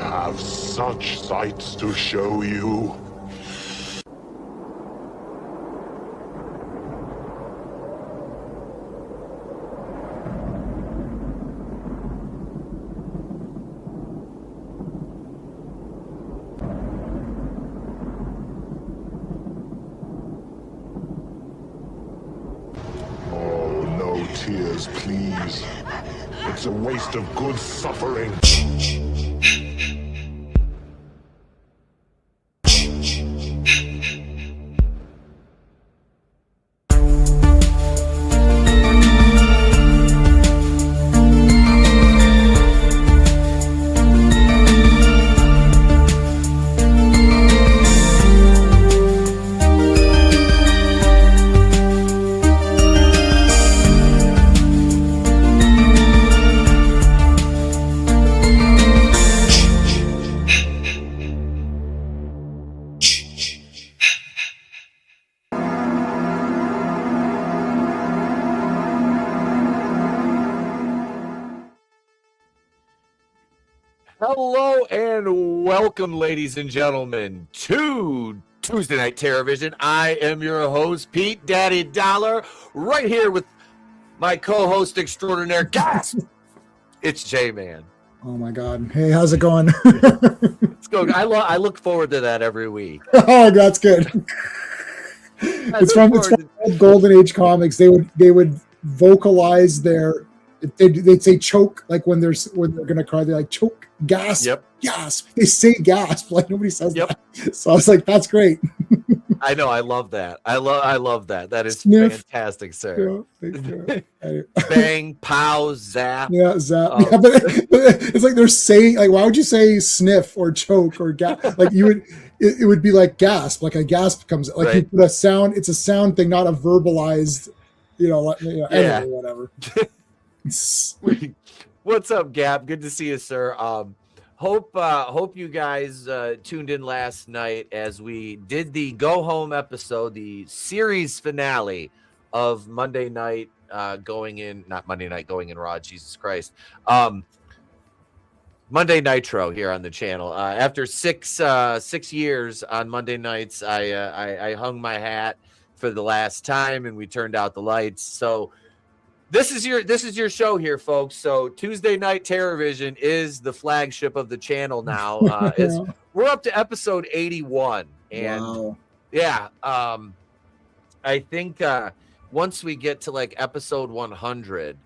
have such sights to show you. Oh, no tears, please. It's a waste of good suffering. Hello and welcome, ladies and gentlemen, to Tuesday Night Terrorvision. I am your host, Pete Daddy Dollar, right here with my co-host extraordinaire, Gasp! It's J-Man. Oh my God! Hey, how's it going? It's going. I look forward to that every week. Oh, that's good. It's from old Golden Age comics. They would vocalize their. They'd say choke, like when they're gonna cry. They're like choke, gasp, Yep. gasp. They say gasp, like nobody says Yep. that. So I was like, that's great. I know. I love that. I love that. That is Sniff. fantastic, sir. Yeah, Bang, pow, zap. yeah, zap. Oh. Yeah, but it's like they're saying, like, why would you say sniff or choke or gasp? Like you would, it would be like gasp, like a gasp comes, like you put a sound. It's a sound thing, not a verbalized, anyway, whatever. What's up, Gap? Good to see you, sir. Hope you guys tuned in last night as we did the go home episode, the series finale of Monday night going in Raw. Jesus Christ. Monday Nitro here on the channel. After six years on Monday nights, I hung my hat for the last time and we turned out the lights. So this is your show here, folks. So Tuesday Night Terrorvision is the flagship of the channel now. We're up to episode 81, and wow. Yeah, I think once we get to like episode 100,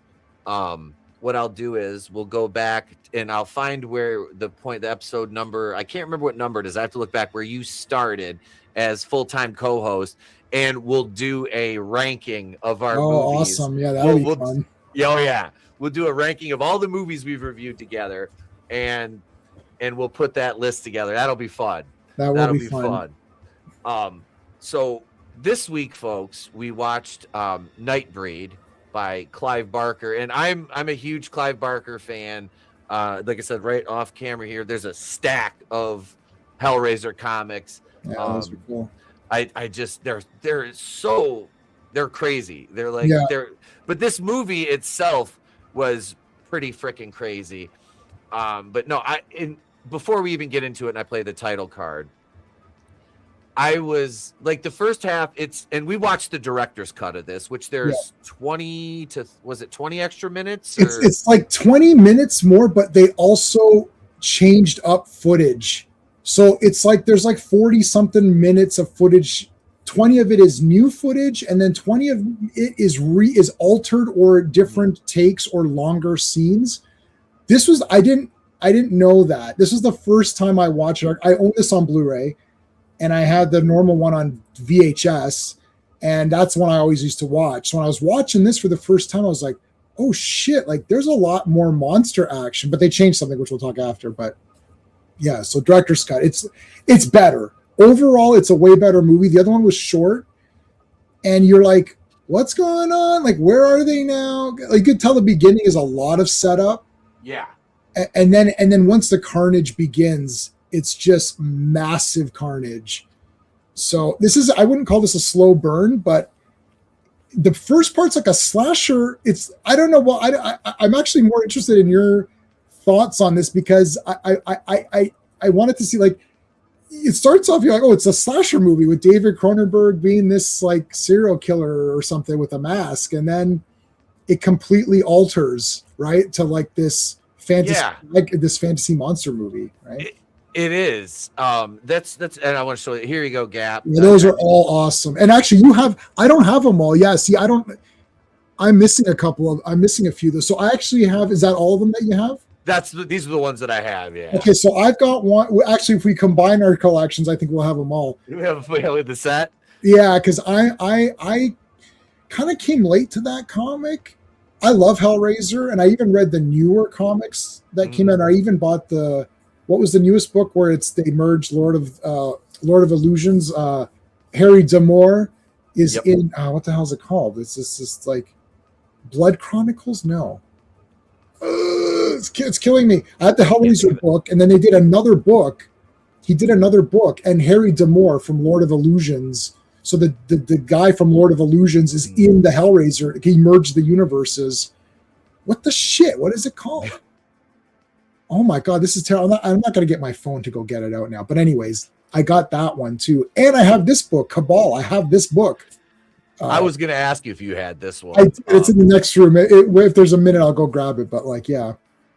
what I'll do is we'll go back and I'll find where the episode number. I can't remember what number it is. I have to look back where you started as full-time co-host. And we'll do a ranking of our movies. Awesome. Yeah, that'll be fun. Yeah. We'll do a ranking of all the movies we've reviewed together, and we'll put that list together. That'll be fun. That'll be fun. So this week, folks, we watched Nightbreed by Clive Barker, and I'm a huge Clive Barker fan. Like I said, right off camera here, there's a stack of Hellraiser comics. Yeah, those are cool. I just they're crazy. They're like but this movie itself was pretty freaking crazy. But no, before we even get into it and I play the title card, I was like the first half and we watched the director's cut of this, which there's 20 extra minutes? It's like 20 minutes more, but they also changed up footage. So it's like there's like 40 something minutes of footage. 20 of it is new footage, and then 20 of it is altered or different takes or longer scenes. This was I didn't know that. This was the first time I watched it. I own this on Blu-ray, and I had the normal one on VHS, and that's one I always used to watch. So when I was watching this for the first time, I was like, oh shit, like there's a lot more monster action, but they changed something, which we'll talk after. But yeah, so director's cut. It's better. Overall, it's a way better movie. The other one was short, and you're like, what's going on? Like, where are they now? Like, you could tell the beginning is a lot of setup. Yeah. And then once the carnage begins, it's just massive carnage. So I wouldn't call this a slow burn, but the first part's like a slasher. I don't know. Well, I'm actually more interested in your thoughts on this because I wanted to see, like, it starts off, you're like, oh, it's a slasher movie with David Cronenberg being this like serial killer or something with a mask, and then it completely alters, right, to like this fantasy, like this fantasy monster movie, right? It is. That's and I want to show you. Here you go, Gap. Yeah, those are all awesome. And actually, I don't have them all. Yeah, see, I'm missing a few though. So I actually have. Is that all of them that you have? These are the ones that I have. Yeah. Okay, so I've got one. Actually, if we combine our collections, I think we'll have them all. We have the set. Yeah, because I kind of came late to that comic. I love Hellraiser, and I even read the newer comics that came out. I even bought what was the newest book where they merged Lord of Illusions. Harry D'Amour is in what the hell is it called? It's just like Blood Chronicles. No. It's killing me. I had the Hellraiser book, and then they did another book. He did another book, and Harry D'Amour from Lord of Illusions. So the guy from Lord of Illusions is in the Hellraiser. He merged the universes. What the shit? What is it called? Oh my God, this is terrible. I'm not going to get my phone to go get it out now. But anyways, I got that one too. And I have this book, Cabal. I have this book. I was going to ask you if you had this one. It's in the next room. If there's a minute, I'll go grab it. But like, yeah.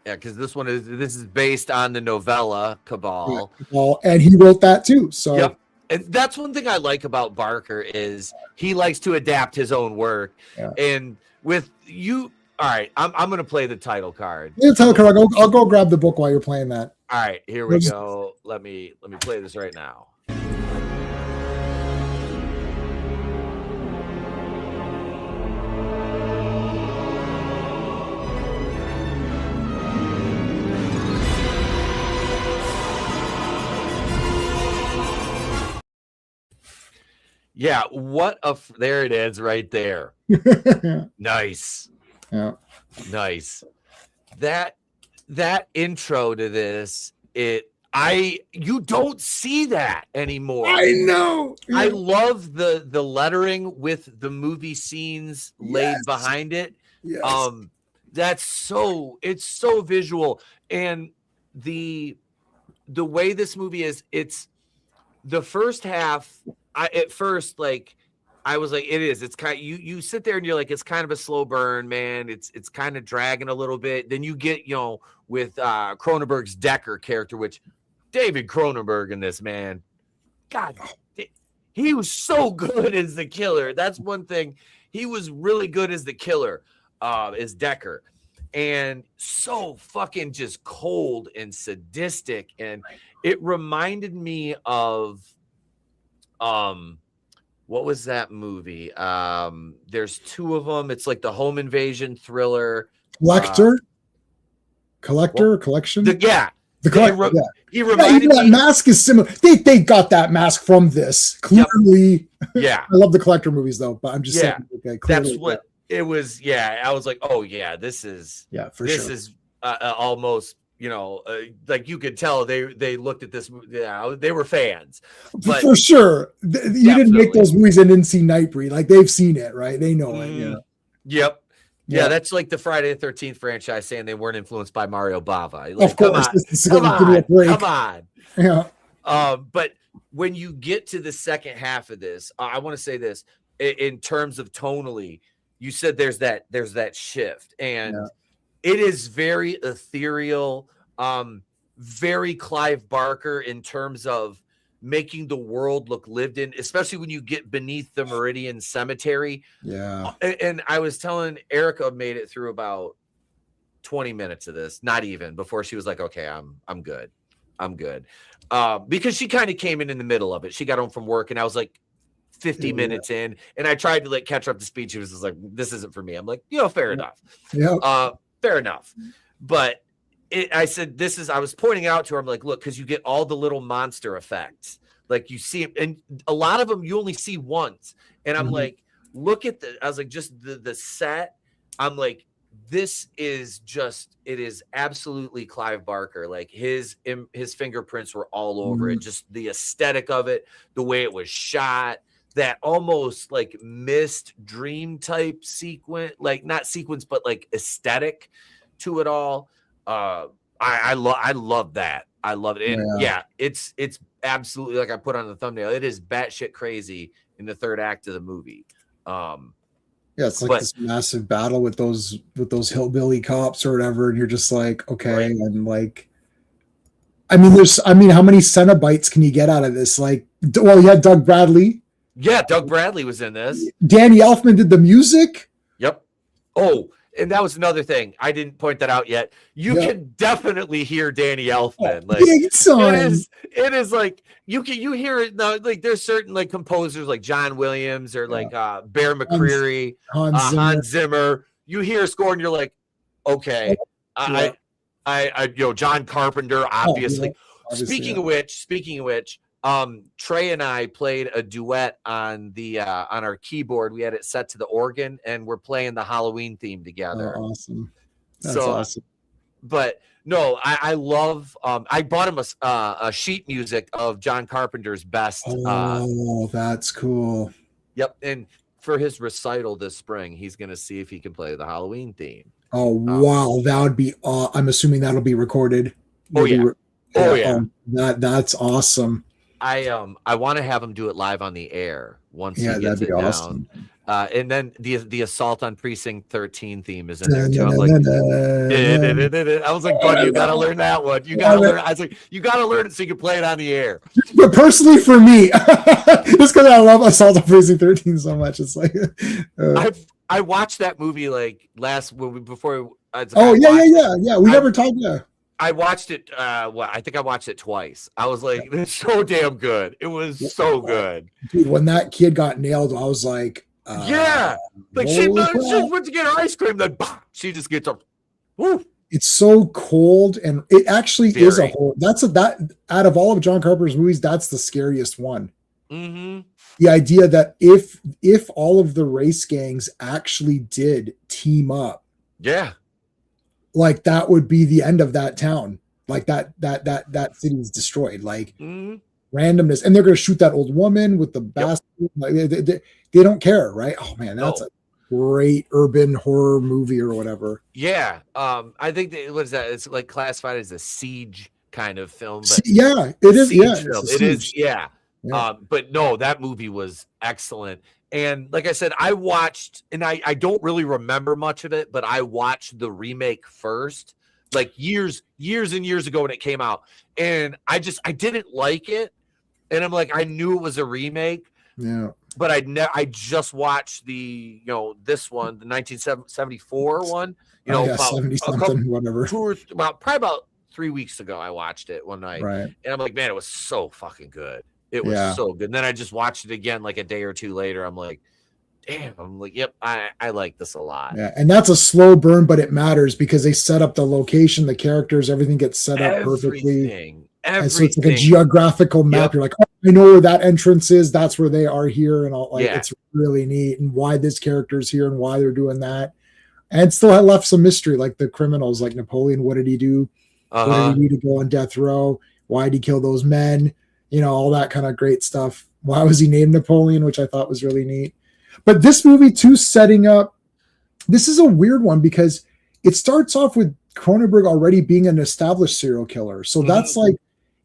Yeah, because this is based on the novella Cabal. Yeah, Cabal, and he wrote that too. So yep. And that's one thing I like about Barker is he likes to adapt his own work. Yeah. And with you, all right, I'm going to play the title card. Yeah, title card. I'll go grab the book while you're playing that. All right, here we go. Let me play this right now. Yeah, there it is right there. Nice. Yeah. Nice. That intro to this, you don't see that anymore. I know. Yeah. I love the lettering with the movie scenes laid behind it. Yes. It's so visual. And the way this movie is, it's the first half. At first, like, I was like, it's kind of, you sit there and you're like, it's kind of a slow burn, man. It's kind of dragging a little bit. Then you get, with Cronenberg's Decker character, which David Cronenberg in this, man, God, he was so good as the killer. That's one thing. He was really good as the killer, as Decker, and so fucking just cold and sadistic. And it reminded me of, what was that movie? There's two of them. It's like the home invasion thriller. Collector? Collection? The Collector. He reminded me. That mask is similar. They got that mask from this. Clearly. Yep. Yeah. I love the Collector movies though, but I'm just saying. Okay, clearly, that's what it was. Yeah. I was like, oh yeah, this is almost, like you could tell they looked at this. Yeah, they were fans, but for sure. You didn't make those movies and didn't see Nightbreed. Like they've seen it, right? They know it. Yeah. Yep. Yeah, that's like the Friday the 13th franchise saying they weren't influenced by Mario Bava. Like, of course, come on. Yeah. But when you get to the second half of this, I want to say this in terms of tonally. You said there's that shift, and it is very ethereal, very Clive Barker in terms of making the world look lived in, especially when you get beneath the Meridian Cemetery. Yeah. And I was telling Erica made it through about 20 minutes of this, not even, before she was like, okay, I'm good. I'm good. Because she kind of came in the middle of it. She got home from work and I was like 50 minutes in, and I tried to like catch her up to speed. She was just like, this isn't for me. I'm like, fair enough. Yeah. Fair enough. But I said, I was pointing out to her, I'm like, look, because you get all the little monster effects. Like you see, and a lot of them you only see once. And I'm like, look at I was like, just the set. I'm like, it is absolutely Clive Barker. Like his fingerprints were all over it. Just the aesthetic of it, the way it was shot, that almost like mist dream type sequence, like not sequence, but like aesthetic to it all. I love that. I love it. And it's absolutely, like I put on the thumbnail, it is batshit crazy in the third act of the movie. It's like this massive battle with those hillbilly cops or whatever, and you're just like, okay, right. And like, how many Cenobites can you get out of this? Like, well, you had Doug Bradley. Yeah, Doug Bradley was in this. Danny Elfman did the music. Yep. Oh, and that was another thing. I didn't point that out yet. You can definitely hear Danny Elfman. Like, big time. It is like you hear it now. Like there's certain like composers like John Williams or like Bear McCreary, Hans Zimmer. You hear a score and you're like, okay, I John Carpenter, obviously. Speaking of which, Trey and I played a duet on the on our keyboard. We had it set to the organ, and we're playing the Halloween theme together. Oh, awesome! That's awesome. But no, I love. I bought him a sheet music of John Carpenter's best. Oh, that's cool. Yep, and for his recital this spring, he's going to see if he can play the Halloween theme. Oh wow, that would be. I'm assuming that'll be recorded. That's awesome. I want to have him do it live on the air once he gets it awesome. down. And then the Assault on Precinct 13 theme is in there too. I'm like, I was like, buddy, you gotta learn that one. You gotta learn. I was like, you gotta learn it so you can play it on the air. But personally, for me, just because I love Assault on Precinct 13 so much, it's like I watched that movie like before. We never talked. I watched it. I think I watched it twice. I was like, it's so damn good. It was so good, dude. When that kid got nailed, I was like, like she went to get her ice cream, then she just gets up. Woo. It's so cold, and it actually is a whole. That out of all of John Carpenter's movies, that's the scariest one. Mm-hmm. The idea that if all of the race gangs actually did team up, like that would be the end of that town. Like that city's destroyed. Like randomness, and they're going to shoot that old woman with the bastard. Like they don't care, right? Oh man, that's a great urban horror movie or whatever. Yeah, I think what is that? It's like classified as a siege kind of film. But it is. Yeah, it is. Yeah. But no, that movie was excellent. And like I said, I watched, and I don't really remember much of it, but I watched the remake first, like years and years ago when it came out. And I didn't like it. And I'm like, I knew it was a remake. Yeah. But I just watched the, this one, the 1974 one, about 70-something, whatever. Probably about 3 weeks ago, I watched it one night. Right. And I'm like, man, it was so fucking good. It was so good. And then I just watched it again like a day or two later. I'm like, damn. I'm like, yep, I like this a lot. Yeah, and that's a slow burn, but it matters because they set up the location, the characters, everything gets set up perfectly. And so it's like a geographical map. You're like, oh, I know where that entrance is. That's where they are here, and all. Like, it's really neat, and why this character's here, and why they're doing that. And still, I left some mystery, like the criminals, like Napoleon. What did he do? What did he do to go on death row? Why did he kill those men? All that kind of great stuff. Why was he named Napoleon, which I thought was really neat. But this movie too, setting up, this is a weird one because it starts off with Cronenberg already being an established serial killer. So that's like,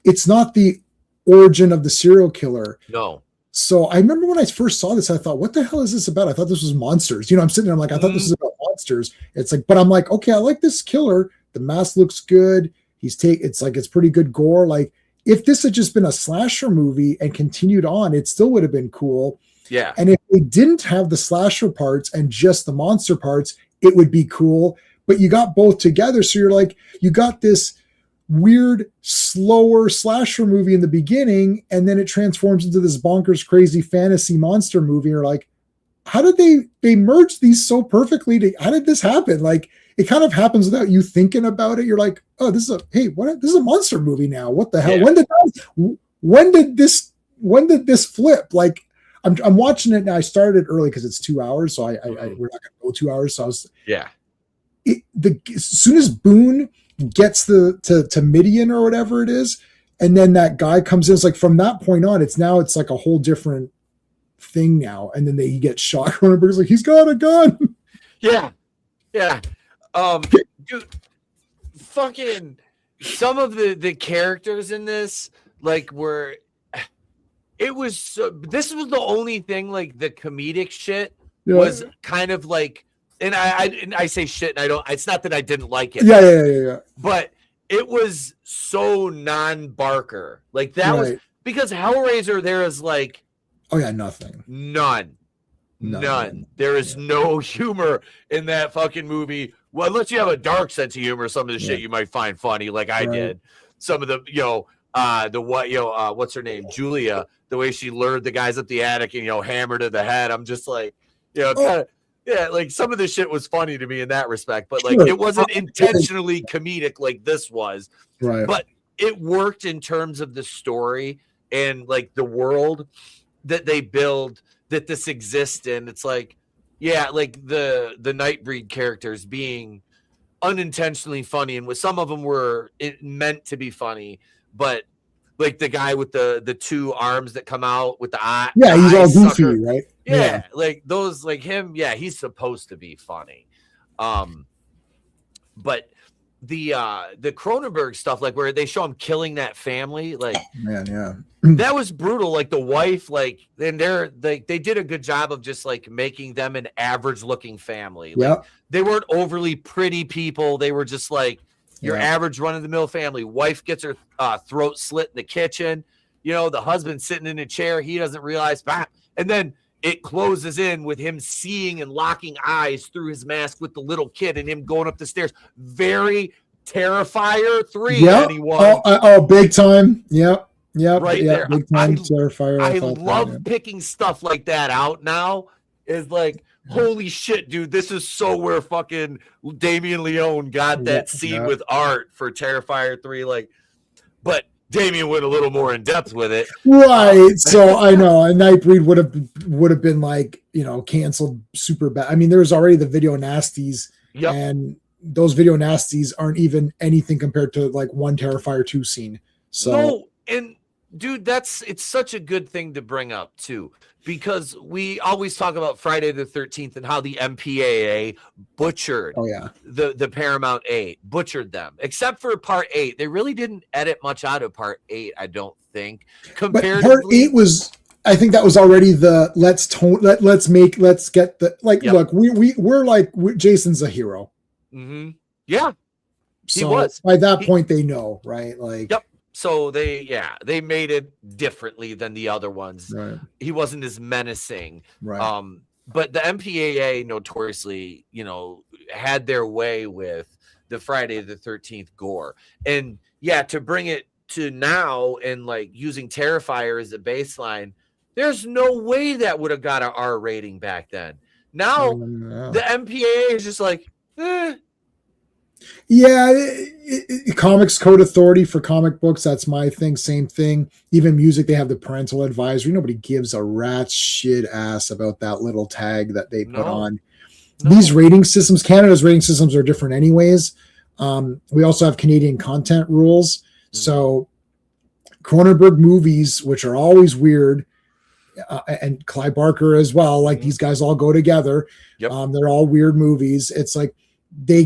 it's not the origin of the serial killer. No. So I remember when I first saw this, I thought, what the hell is this about? I thought this was monsters. I'm sitting there, I'm like, I thought this was about monsters. It's like, but I'm like, okay, I like this killer. The mask looks good. It's pretty good gore. Like, if this had just been a slasher movie and continued on, it still would have been cool. Yeah. And if they didn't have the slasher parts and just the monster parts, it would be cool. But you got both together. So you're like, you got this weird, slower slasher movie in the beginning, and then it transforms into this bonkers, crazy fantasy monster movie. You're like, how did they merge these so perfectly? How did this happen? Like, it kind of happens without you thinking about it. You're like, oh, this is a monster movie now. What the hell? Yeah. When did this flip? Like, I'm watching it now. I started early because it's 2 hours, so we're not gonna go 2 hours. So I was as soon as Boone gets to Midian or whatever it is, and then that guy comes in. It's like from that point on, it's like a whole different thing now. And then he gets shot. Cronenberg's like, he's got a gun. Yeah. Dude, fucking some of the characters in this like were. It was this was the only thing like the comedic shit was kind of like, and I say shit and I don't. It's not that I didn't like it. Yeah. But it was so non-Barker. Like that was because Hellraiser. There is like, oh yeah, nothing. None. There is no humor in that fucking movie. Well, unless you have a dark sense of humor, some of the shit you might find funny, like I did. Some of the what's her name, Julia. The way she lured the guys up the attic and hammer to the head. I'm just like, like some of the shit was funny to me in that respect, but like it wasn't intentionally comedic like this was. Right. But it worked in terms of the story and like the world that they build that this exists in. It's like, like the Nightbreed characters being unintentionally funny, and with some of them were meant to be funny, but like the guy with the two arms that come out with the eye. Yeah, he's all goofy, sucker. Right? Yeah, like those, like him. Yeah, he's supposed to be funny. But the Cronenberg stuff, like where they show him killing that family, like that was brutal. Like the wife, like, and they did a good job of just like making them an average looking family. Like they weren't overly pretty people. They were just like your average run-of-the-mill family. Wife gets her throat slit in the kitchen. The husband sitting in a chair. He doesn't realize. And then it closes in with him seeing and locking eyes through his mask with the little kid and him going up the stairs. Very Terrifier 3, anyone. Oh, big time. Yep. Right there. Big time Terrifier. I love picking stuff like that out now. Is like, holy shit, dude, this is so where fucking Damien Leone got that scene with art for Terrifier 3. Like, but Damien went a little more in depth with it. Right. So I know a Nightbreed would have been like, canceled super bad. I mean, there's already the video nasties, and those video nasties aren't even anything compared to like one Terrifier 2 scene. So no, and dude, it's such a good thing to bring up too, because we always talk about Friday the 13th and how the MPAA butchered the Paramount 8, butchered them, except for part 8. They really didn't edit much out of part 8, I don't think. But part 8 was, I think that was already the let's get the, like, look, we're like, Jason's a hero. Mm-hmm. Yeah. So he was. By that point they know, right? Like, So they made it differently than the other ones. Right. He wasn't as menacing. Right. But the MPAA notoriously, had their way with the Friday the 13th gore. And to bring it to now and like using Terrifier as a baseline, there's no way that would have got an R rating back then. Now the MPAA is just like, Comics Code Authority for comic books, that's my thing. Same thing. Even music, they have the parental advisory. Nobody gives a rat's shit ass about that little tag that they put on. These rating systems, Canada's rating systems are different anyways. We also have Canadian content rules. So Cronenberg movies, which are always weird, and Clive Barker as well, like these guys all go together. They're all weird movies. It's like they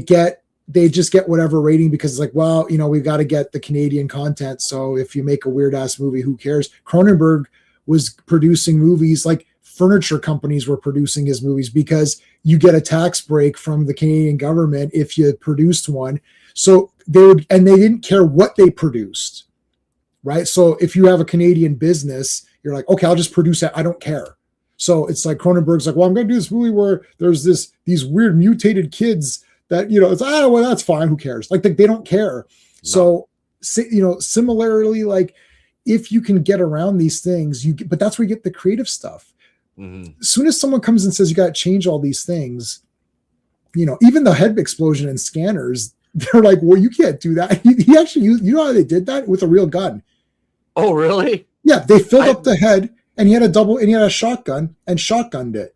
just get whatever rating because it's like, well, we've got to get the Canadian content. So if you make a weird ass movie, who cares? Cronenberg was producing movies, like furniture companies were producing his movies because you get a tax break from the Canadian government if you produced one. So they didn't care what they produced, right? So if you have a Canadian business, you're like, okay, I'll just produce it. I don't care. So it's like Cronenberg's like, well, I'm going to do this movie where there's these weird mutated kids that, it's, well, that's fine. Who cares? Like, they don't care. No. So, similarly, like if you can get around these things, but that's where you get the creative stuff. Mm-hmm. As soon as someone comes and says, you got to change all these things, even the head explosion and Scanners, they're like, well, you can't do that. He actually used, how they did that with a real gun. Oh, really? Yeah. They filled up the head and he had a shotgun and shotgunned it.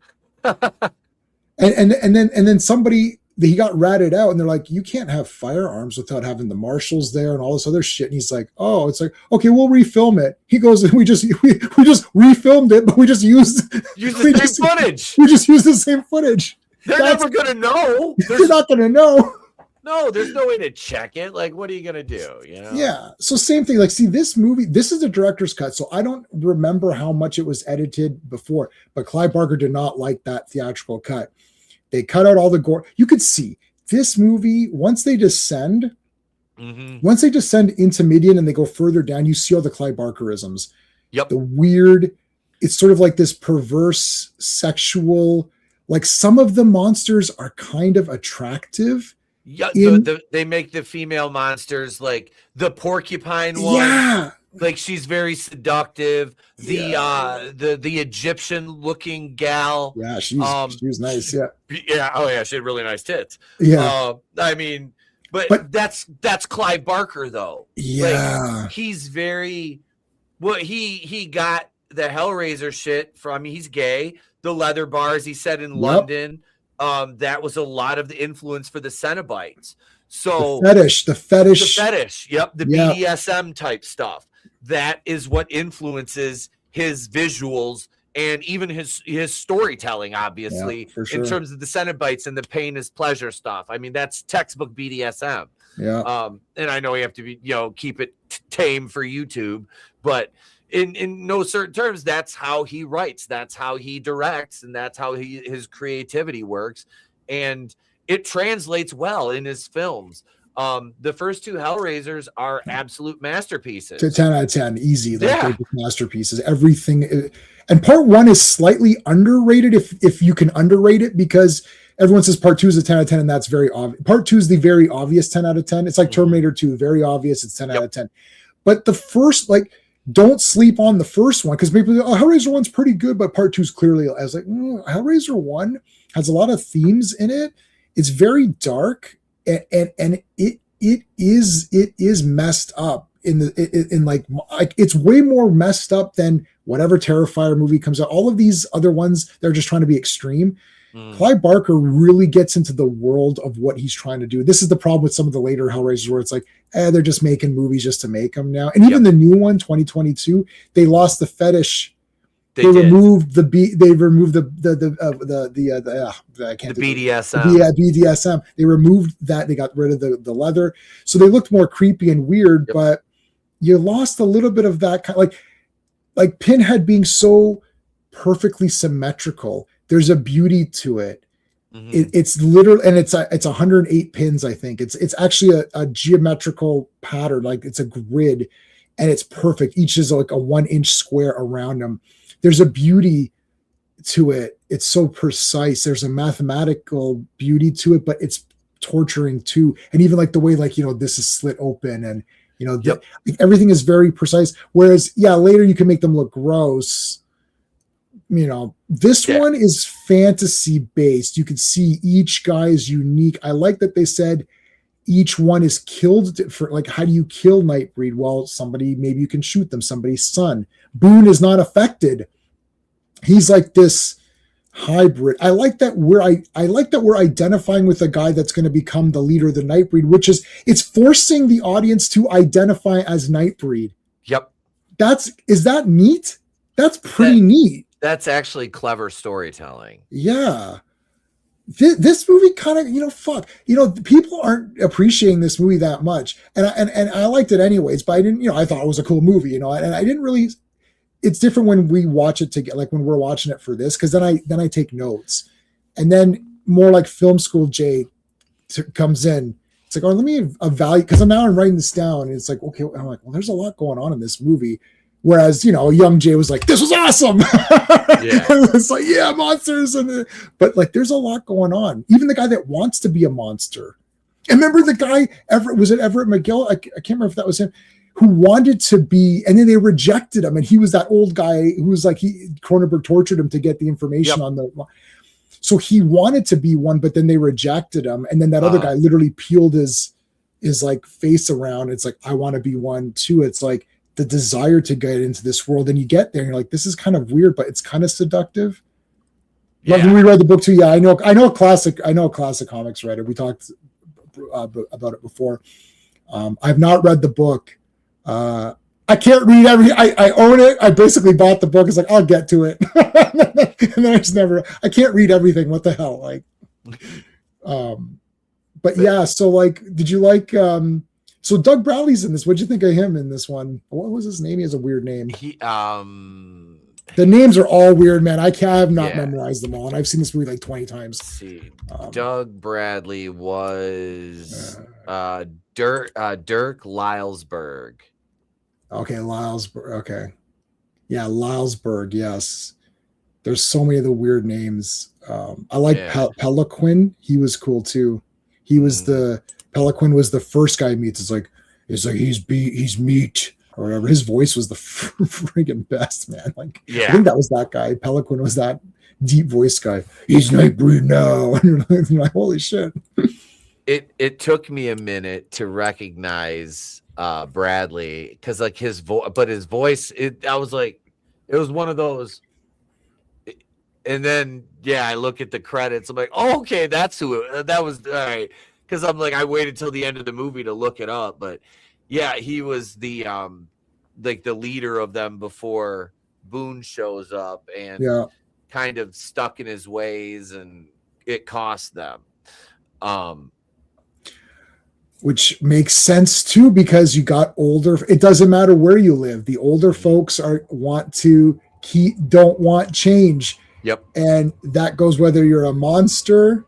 and then somebody, he got ratted out and they're like, you can't have firearms without having the marshals there and all this other shit. And he's like, oh, it's like, okay, we'll refilm it. He goes, we just refilmed it, but we just used the same footage. We just used the same footage. They're never going to know. They're not going to know. No, there's no way to check it. Like, what are you gonna do? You know? Yeah. So same thing. Like, see, this movie, this is the director's cut. So I don't remember how much it was edited before, but Clive Barker did not like that theatrical cut. They cut out all the gore. You could see this movie once they descend. Once they descend into Midian and they go further down, you see all the Clive Barkerisms. Yep. The weird. It's sort of like this perverse sexual. Like some of the monsters are kind of attractive. Yeah, they make the female monsters like the porcupine one. Yeah, like she's very seductive. The Egyptian looking gal. Yeah, she was nice. Yeah. Oh yeah, she had really nice tits. Yeah. I mean, but that's Clive Barker though. Yeah. Like, he's very he got the Hellraiser shit from. He's gay. The leather bars he said in London. That was a lot of the influence for the Cenobites. So the fetish. Yep. The BDSM type stuff. That is what influences his visuals and even his storytelling, obviously, in terms of the Cenobites and the pain is pleasure stuff. I mean, that's textbook BDSM. Yeah. And I know you have to be, keep it tame for YouTube, but in no certain terms, that's how he writes, that's how he directs, and that's how his creativity works. And it translates well in his films. The first two Hellraisers are absolute masterpieces. 10 out of 10, easy. They're masterpieces. Everything. And part one is slightly underrated if you can underrate it, because everyone says part two is a 10 out of 10, and that's very obvious. Part two is the very obvious 10 out of 10. It's like Terminator 2, very obvious. It's 10 out of 10. But the first, don't sleep on the first one, because people go, Hellraiser 1's pretty good, but part 2's clearly, I was like, Hellraiser 1 has a lot of themes in it. It's very dark, and it is messed up in it's way more messed up than whatever Terrifier movie comes out. All of these other ones, they're just trying to be extreme. Clive Barker really gets into the world of what he's trying to do. This is the problem with some of the later Hellraisers, where it's like, they're just making movies just to make them now. And even the new one, 2022, they lost the fetish. They removed the BDSM. Yeah, BDSM. They removed that. They got rid of the leather, so they looked more creepy and weird. But you lost a little bit of that kind, like Pinhead being so perfectly symmetrical. There's a beauty to it. It's literally, and it's 108 pins. I think it's actually a geometrical pattern. Like it's a grid, and it's perfect. Each is like a 1 inch square around them. There's a beauty to it. It's so precise. There's a mathematical beauty to it, but it's torturing too. And even like the way, this is slit open, and everything is very precise. Whereas, later you can make them look gross. This one is fantasy based. You can see each guy is unique. I like that they said each one is killed for, how do you kill Nightbreed? Well, maybe you can shoot them, somebody's son. Boone is not affected. He's like this hybrid. I like that we're identifying with a guy that's going to become the leader of the Nightbreed, which is, it's forcing the audience to identify as Nightbreed. Yep. Is that neat? That's pretty neat. That's actually clever storytelling. Yeah. This movie kind of, people aren't appreciating this movie that much. And I liked it anyways, but I didn't, I thought it was a cool movie, and I didn't really, it's different when we watch it together, like when we're watching it for this, because then I take notes. And then more like film school Jay comes in. It's like, let me evaluate, because I'm writing this down. And it's like, okay, I'm like, well, there's a lot going on in this movie. Whereas, young Jay was like, this was awesome. It's like, monsters. But there's a lot going on. Even the guy that wants to be a monster. And remember the guy, Everett McGill? I can't remember if that was him, who wanted to be, and then they rejected him. And he was that old guy who was like, Cronenberg tortured him to get the information on the, so he wanted to be one, but then they rejected him. And then that other guy literally peeled his face around. It's like, I want to be one too. It's like, the desire to get into this world, and you get there and you're like, this is kind of weird, but it's kind of seductive. But when we read the book too, I know a classic comics writer. We talked about it before. I've not read the book. I can't read I own it. I basically bought the book. It's like, I'll get to it. And then I can't read everything. What the hell? but yeah, so like, did you like so Doug Bradley's in this? What'd you think of him in this one? What was his name? He has a weird name. The names are all weird, man. I have not memorized them all, and I've seen this movie like 20 times. Let's see, Doug Bradley was Dirk Lylesburg. Okay, Lylesburg. Okay, yeah, Lylesburg. Yes, there's so many of the weird names. I like Peliquin. He was cool too. He was Peliquin was the first guy he meets. It's like he's meat or whatever. His voice was the friggin' best, man. Like, I think that was that guy. Peliquin was that deep voice guy. He's Nightbreed now. And you're like, holy shit. It took me a minute to recognize Bradley because like his voice, I was like, it was one of those. And then I look at the credits. I'm like, oh, okay, that's who that was. All right, because I'm like, I waited till the end of the movie to look it up, but yeah, he was the like the leader of them before Boone shows up and kind of stuck in his ways, and it cost them. Which makes sense too, because you got older. It doesn't matter where you live. The older folks don't want change. Yep. And that goes whether you're a monster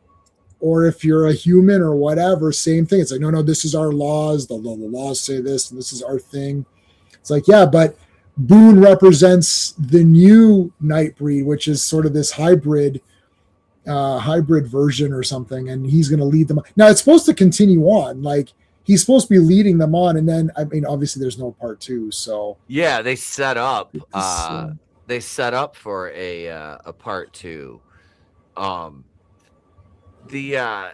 or if you're a human or whatever, same thing. It's like, no, this is our laws. The laws say this, and this is our thing. It's like, yeah, but Boone represents the new Nightbreed, which is sort of this hybrid version or something, and he's going to lead them. Now it's supposed to continue on. Like, he's supposed to be leading them on, and then, I mean, obviously there's no part 2, so. Yeah, they set up. They set up for a part 2. The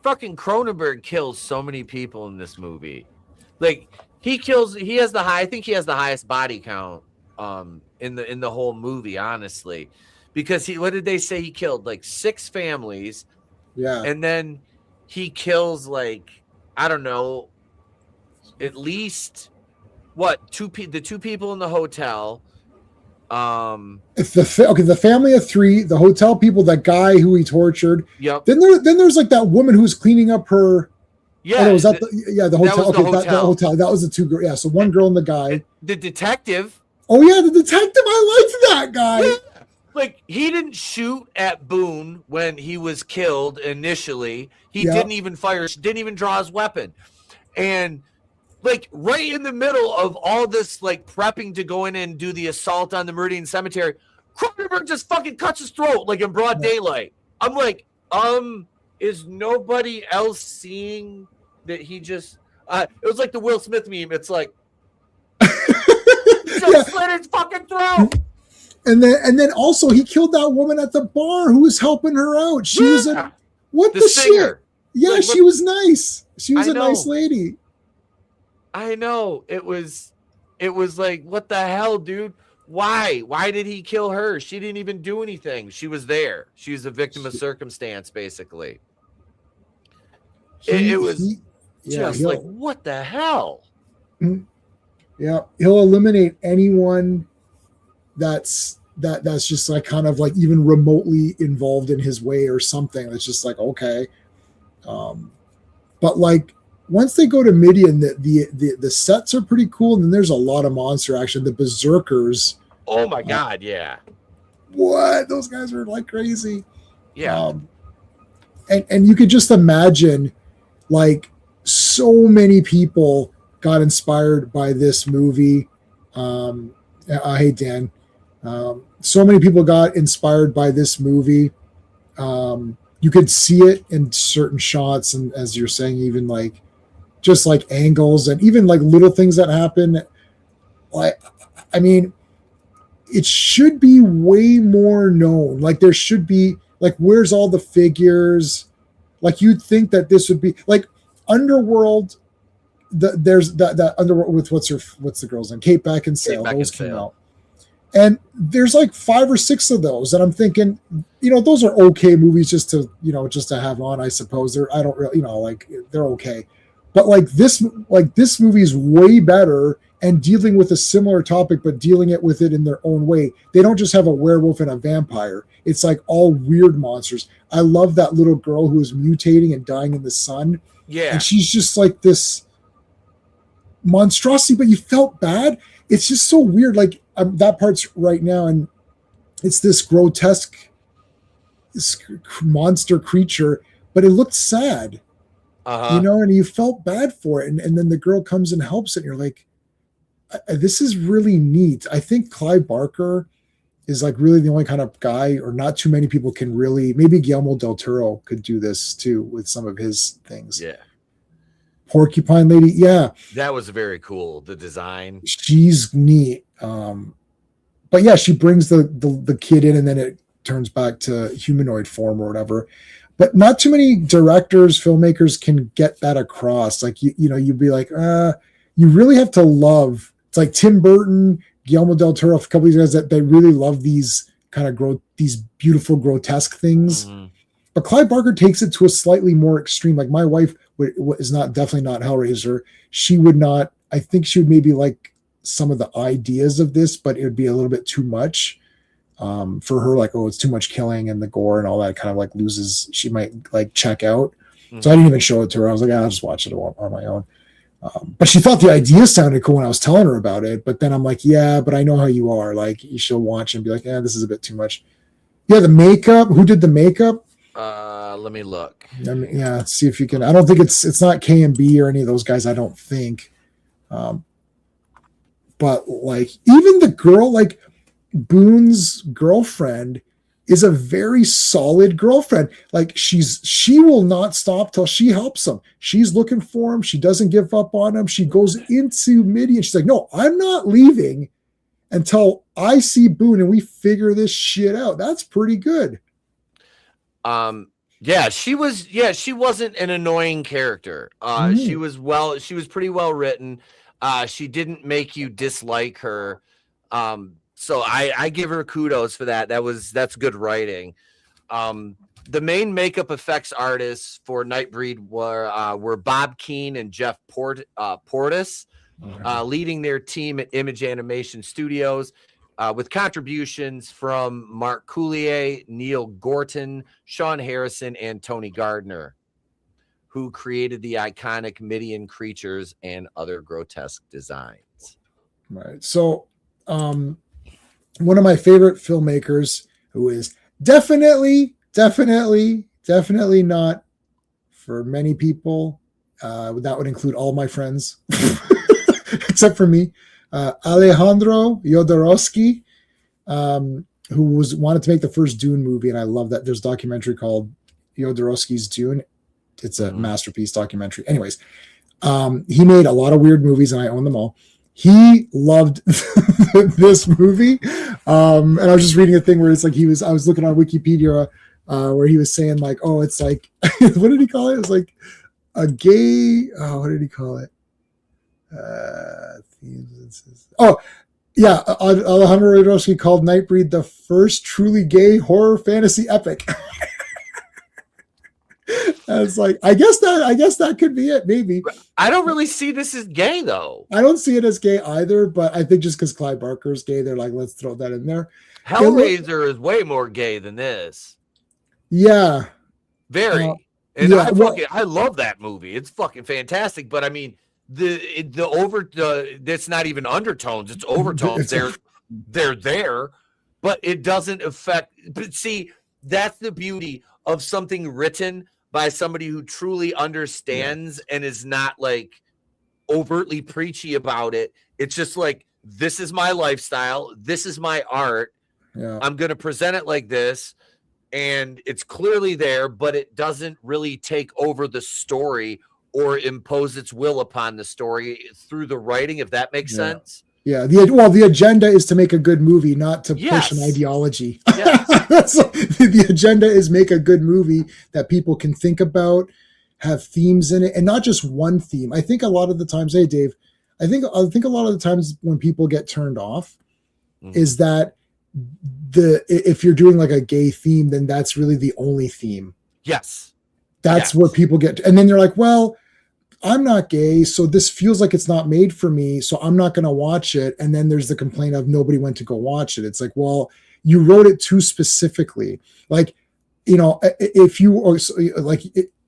fucking Cronenberg kills so many people in this movie. Like, I think he has the highest body count in the whole movie, honestly, because what did they say he killed? Like 6 families. Yeah. And then he kills, like, I don't know, at least the 2 people in the hotel. The family of 3, the hotel people, that guy who he tortured. Yep. Then there's like that woman who's cleaning up her. Yeah. Oh, was that the hotel? That was the hotel. That hotel. That was the 2 girls. Yeah. So one girl and the guy. The detective. Oh yeah, the detective. I liked that guy. Yeah. Like, he didn't shoot at Boone when he was killed initially. He didn't even fire. Didn't even draw his weapon. And like right in the middle of all this, like prepping to go in and do the assault on the Meridian Cemetery, Cronenberg just fucking cuts his throat like in broad daylight. I'm like, is nobody else seeing that he just? It was like the Will Smith meme. It's like, just slit his fucking throat. And then also he killed that woman at the bar who was helping her out. She was the shit? Yeah, like, she was nice. She was a nice lady. I know. It was like, what the hell, dude? Why did he kill her? She didn't even do anything. She was there. She was a victim of circumstance, basically. It was like, what the hell? Yeah, he'll eliminate anyone that's just like kind of like even remotely involved in his way or something. It's just like, okay. But like, once they go to Midian, the sets are pretty cool, and then there's a lot of monster action. The berserkers. Oh my god, yeah. What? Those guys are like crazy. Yeah. And you could just imagine, like, so many people got inspired by this movie. Hey Dan. So many people got inspired by this movie. You could see it in certain shots, and as you're saying, even like just like angles and even like little things that happen. Like, I mean, it should be way more known. Like, there should be, like, where's all the figures? Like, you'd think that this would be like Underworld. There's that Underworld with what's the girl's name? Kate Beckinsale. Those came out. And there's like 5 or 6 of those. And I'm thinking, those are okay movies just to have on, I suppose. I don't really, like, they're okay. But like this movie is way better, and dealing with a similar topic, but dealing it with it in their own way. They don't just have a werewolf and a vampire. It's like all weird monsters. I love that little girl who is mutating and dying in the sun. Yeah. And she's just like this monstrosity, but you felt bad. It's just so weird. Like that part's right now. And it's this grotesque monster creature, but it looked sad, and you felt bad for it. And then the girl comes and helps it. And you're like, this is really neat. I think Clive Barker is like really the only kind of guy, or not too many people can really, maybe Guillermo del Toro could do this too with some of his things. Yeah. Porcupine Lady. Yeah. That was very cool. The design. She's neat. But yeah, she brings the kid in and then it turns back to humanoid form or whatever. But not too many directors, filmmakers can get that across. Like, you'd be like, you really have to love. It's like Tim Burton, Guillermo del Toro, a couple of these guys that they really love these kind of these beautiful, grotesque things. Mm-hmm. But Clive Barker takes it to a slightly more extreme. Like my wife is definitely not Hellraiser. She would not. I think she would maybe like some of the ideas of this, but it would be a little bit too much for her. Like, oh, it's too much killing and the gore and all that kind of like loses. She might like check out. Mm-hmm. So I didn't even show it to her. I was like, I'll just watch it on my own. But she thought the idea sounded cool when I was telling her about it. But then I'm like, yeah, but I know how you are. Like, she'll watch and be like, yeah, this is a bit too much. Yeah, the makeup. Who did the makeup? Let me look. Let's see if you can. I don't think it's not K&B or any of those guys. I don't think. But like, even the girl, like Boone's girlfriend, is a very solid girlfriend. Like she will not stop till she helps him. She's looking for him. She doesn't give up on him. She goes into Midian. She's like, no, I'm not leaving until I see Boone and we figure this shit out. That's pretty good. She wasn't an annoying character. She was pretty well written. She didn't make you dislike her. So I give her kudos for that. That's good writing. The main makeup effects artists for Nightbreed were Bob Keane and Jeff Portis, leading their team at Image Animation Studios, with contributions from Mark Coulier, Neil Gorton, Sean Harrison, and Tony Gardner, who created the iconic Midian creatures and other grotesque designs. Right. So, one of my favorite filmmakers, who is definitely not for many people, that would include all my friends, except for me, Alejandro Jodorowsky, who wanted to make the first Dune movie, and I love that. There's a documentary called Jodorowsky's Dune. It's a masterpiece documentary. Anyways, he made a lot of weird movies, and I own them all. He loved this movie. And I was just reading a thing where it's like I was looking on Wikipedia where he was saying like, oh, it's like, what did he call it? It was like a gay, what did he call it? Alejandro Jodorowsky called Nightbreed the first truly gay horror fantasy epic. I was like, I guess that could be it. Maybe. I don't really see this as gay though. I don't see it as gay either, but I think just because Clive Barker is gay, they're like, let's throw that in there. Hellraiser is way more gay than this. Yeah. Very. I love that movie. It's fucking fantastic. But I mean, that's not even undertones, it's overtones. They're there, but it doesn't affect. But see, that's the beauty of something written by somebody who truly understands and is not like overtly preachy about it. It's just like, this is my lifestyle. This is my art. Yeah. I'm going to present it like this. And it's clearly there, but it doesn't really take over the story or impose its will upon the story through the writing, if that makes sense. Yeah. The agenda is to make a good movie, not to push an ideology. Yes. The agenda is make a good movie that people can think about, have themes in it, and not just one theme. I think a lot of the times, hey Dave, I think a lot of the times when people get turned off is that if you're doing like a gay theme, then that's really the only theme. Yes. That's where people get, and then they're like, well, I'm not gay, so this feels like it's not made for me, so I'm not going to watch it. And then there's the complaint of nobody went to go watch it. It's like, well, you wrote it too specifically. Like, if you are like,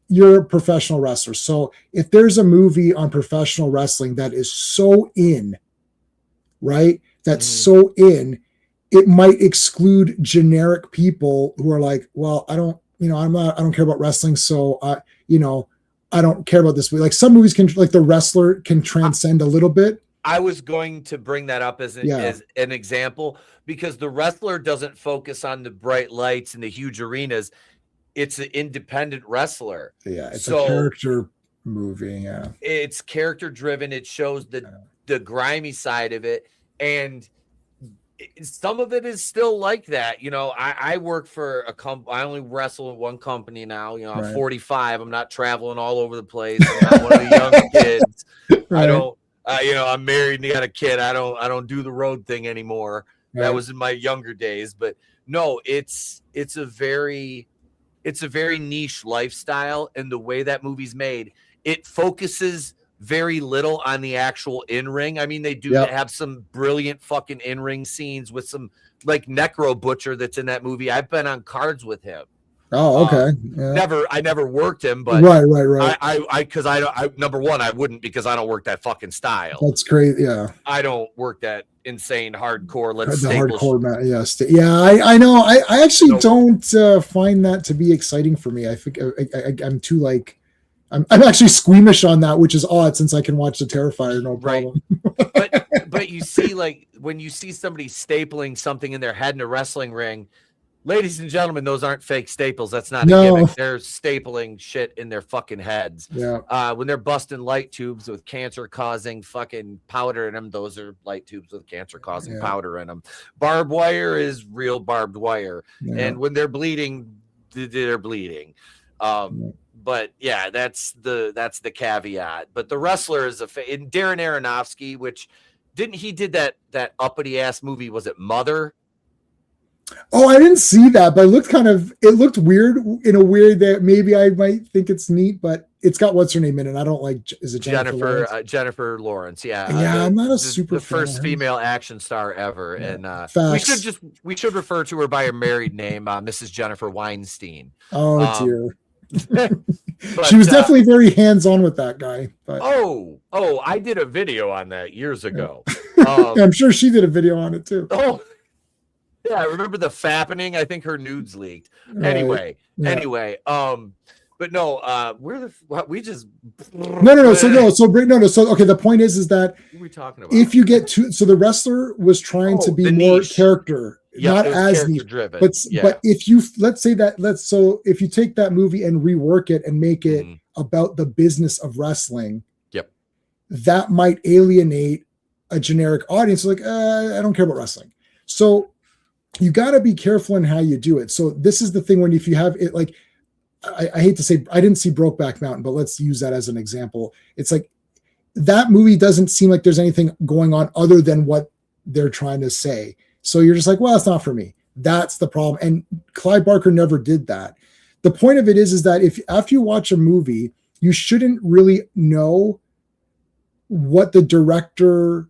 you're a professional wrestler. So if there's a movie on professional wrestling that is so in, right? That's so in, it might exclude generic people who are like, well, I don't care about wrestling. So I don't care about this movie. Like some movies can, like The Wrestler can transcend a little bit. I was going to bring that up as an example, because The Wrestler doesn't focus on the bright lights and the huge arenas. It's an independent wrestler. Yeah, it's a character movie. Yeah, it's character driven. It shows the grimy side of it, and some of it is still like that. I work for a company. I only wrestle in one company now. I'm 45. I'm not traveling all over the place. I'm not one of the young kids. Right. I don't. I'm married and got a kid. I don't do the road thing anymore. Right. That was in my younger days. But no, it's a very niche lifestyle, and the way that movie's made, it focuses very little on the actual in-ring. I mean, they do have some brilliant fucking in-ring scenes with some, like, Necro Butcher that's in that movie. I've been on cards with him. Oh, okay. I never worked him, but right. Because I number one, I wouldn't, because I don't work that fucking style. That's great. Yeah. I don't work that insane hardcore. I know. I actually don't find that to be exciting for me. I think I'm too like, I'm actually squeamish on that, which is odd since I can watch The Terrifier, no problem. Right. but you see, like, when you see somebody stapling something in their head in a wrestling ring, ladies and gentlemen, those aren't fake staples. That's not a gimmick. They're stapling shit in their fucking heads. Yeah. When they're busting light tubes with cancer-causing fucking powder in them, those are light tubes with cancer-causing powder in them. Barbed wire is real barbed wire. Yeah. And when they're bleeding, they're bleeding. But yeah, that's the caveat. But The Wrestler is in Darren Aronofsky, which he did that uppity ass movie. Was it Mother? Oh, I didn't see that, but it looked weird in a way that maybe I might think it's neat, but it's got what's her name in it. I don't like, is it Jennifer Lawrence? Yeah. I'm not a super the first female action star ever. And we should refer to her by her married name, Mrs. Jennifer Weinstein. Oh dear. She was definitely very hands-on with that guy. But I did a video on that years ago. I'm sure she did a video on it too. Yeah, I remember the fappening. I think her nudes leaked. Anyway, but no, we just no. So okay, the point is that what are we talking about? If you get so The Wrestler was trying to be more character, not as niche, driven. But if you if you take that movie and rework it and make it about the business of wrestling, that might alienate a generic audience. Like, I don't care about wrestling. So you got to be careful in how you do it. So this is the thing, when if you have it, like, I hate to say, I didn't see Brokeback Mountain, but let's use that as an example. It's like, that movie doesn't seem like there's anything going on other than what they're trying to say. So you're just like, well, it's not for me. That's the problem. And Clive Barker never did that. The point of it is that if after you watch a movie, you shouldn't really know what the director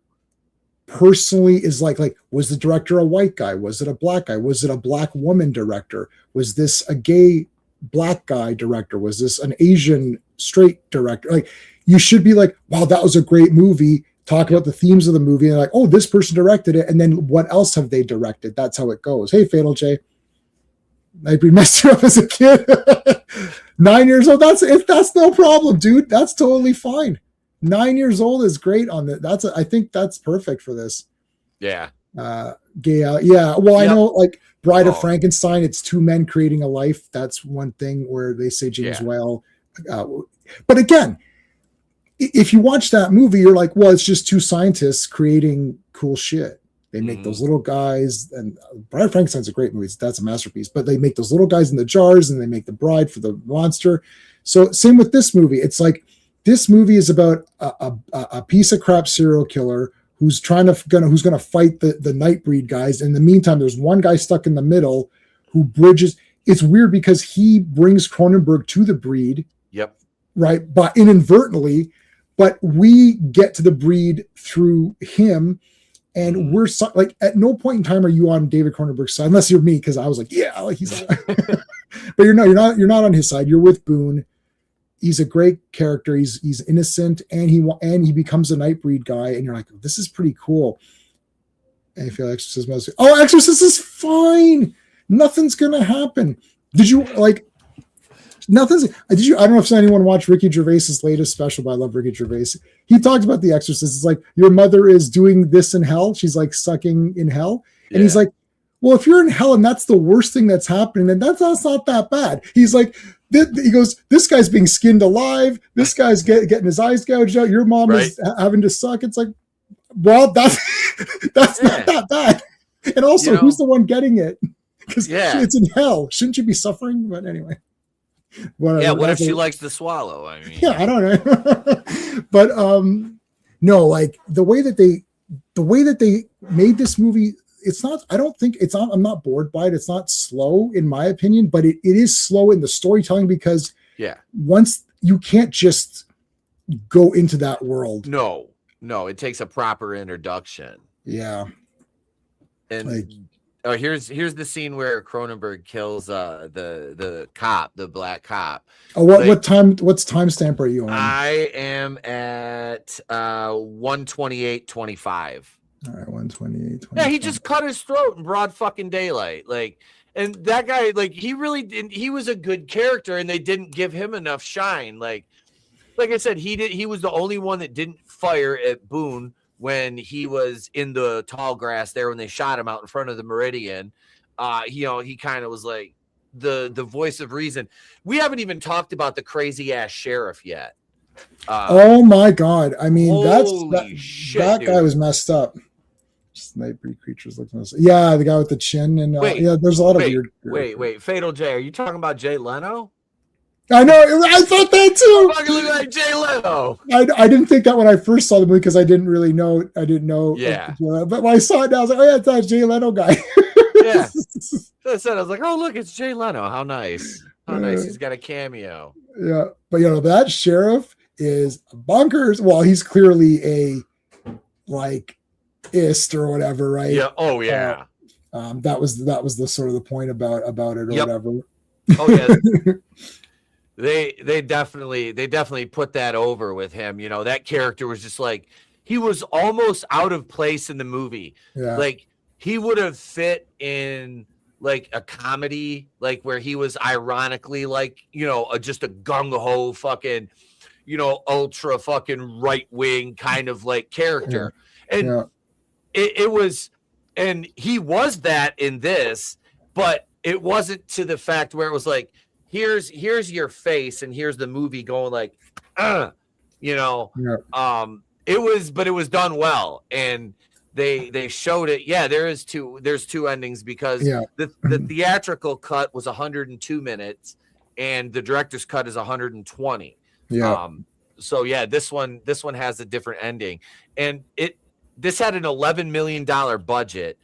personally is like was the director a white guy? Was it a black guy? Was it a black woman director? Was this a gay black guy director? Was this an Asian straight director? Like, you should be like, wow, that was a great movie. Talk about the themes of the movie, and like, oh, this person directed it, and then what else have they directed? That's how it goes. Hey, Fatal J, Nightbreed messed you up as a kid. 9 years old. That's no problem, dude. That's totally fine. 9 years old is great on that. I think that's perfect for this. Yeah. Gay. Yeah. Well, I know, like, Bride of Frankenstein, it's two men creating a life. That's one thing where they say James Whale. But again, if you watch that movie, you're like, well, it's just two scientists creating cool shit. They make those little guys, and Bride of Frankenstein's a great movie. That's a masterpiece. But they make those little guys in the jars, and they make the bride for the monster. So same with this movie. It's like, this movie is about a piece of crap serial killer who's gonna fight the Nightbreed guys. In the meantime, there's one guy stuck in the middle who bridges. It's weird because he brings Cronenberg to the breed. Yep. right? But inadvertently, but we get to the breed through him. And we're like, at no point in time are you on David Cronenberg's side, unless you're me, because I was like, yeah, like he's. But you're not on his side. You're with Boone. He's a great character. He's innocent, and he becomes a Nightbreed guy, and you're like, this is pretty cool. And I feel Exorcist must. Oh, Exorcist is fine. Nothing's gonna happen. Did you like? Nothing's. Did you? I don't know if anyone watched Ricky Gervais's latest special, but I love Ricky Gervais. He talked about the Exorcist. It's like your mother is doing this in hell. She's like sucking in hell, and he's like, well, if you're in hell and that's the worst thing that's happening, then that's not that bad. He's like, he goes, this guy's being skinned alive. This guy's getting his eyes gouged out. Your mom is having to suck. It's like, well, that's not that bad. And also, who's the one getting it? Because it's in hell. Shouldn't you be suffering? But anyway. Whatever. Yeah, what if she likes to swallow? I mean, I don't know. But no, like the way that they made this movie, it's not, I don't think it's not, I'm not bored by it. It's not slow in my opinion, but it is slow in the storytelling because once you can't just go into that world. No, it takes a proper introduction. Yeah. And here's the scene where Cronenberg kills the cop, the black cop. Oh, what's timestamp are you on? I am at 1:28:25. All right, 1:28:25. Yeah, he just cut his throat in broad fucking daylight. Like, and that guy, like, he really didn't. He was a good character, and they didn't give him enough shine. Like I said, he was the only one that didn't fire at Boone when he was in the tall grass there when they shot him out in front of the Meridian. He kind of was like the voice of reason. We haven't even talked about the crazy ass sheriff yet. Oh my God. I mean, shit, that guy was messed up. Nightbreed creatures looking at us. Yeah, the guy with the chin and there's a lot of weird. Wait, Fatal J. Are you talking about Jay Leno? I know. I thought that too. Fucking look like Jay Leno. I didn't think that when I first saw the movie because I didn't really know. I didn't know. Yeah. But when I saw it now, I was like, oh yeah, it's that Jay Leno guy. Yeah. So I said, I was like, oh look, it's Jay Leno. How nice. How nice. He's got a cameo. Yeah, but that sheriff is bonkers. Well, he's clearly a ist or whatever, right? Yeah. Oh yeah. That was the sort of the point about it or whatever. Oh yeah. They definitely put that over with him. That character was just like, he was almost out of place in the movie. Yeah. Like he would have fit in like a comedy, like where he was ironically like, just a gung-ho fucking, ultra fucking right wing kind of like character. Yeah. And it was, and he was that in this, but it wasn't to the fact where it was like, here's your face and here's the movie going like, it was done well. And they showed it. Yeah, there's two endings because the theatrical cut was 102 minutes and the director's cut is 120. Yeah. So yeah, this one has a different ending, and this had an $11 million budget,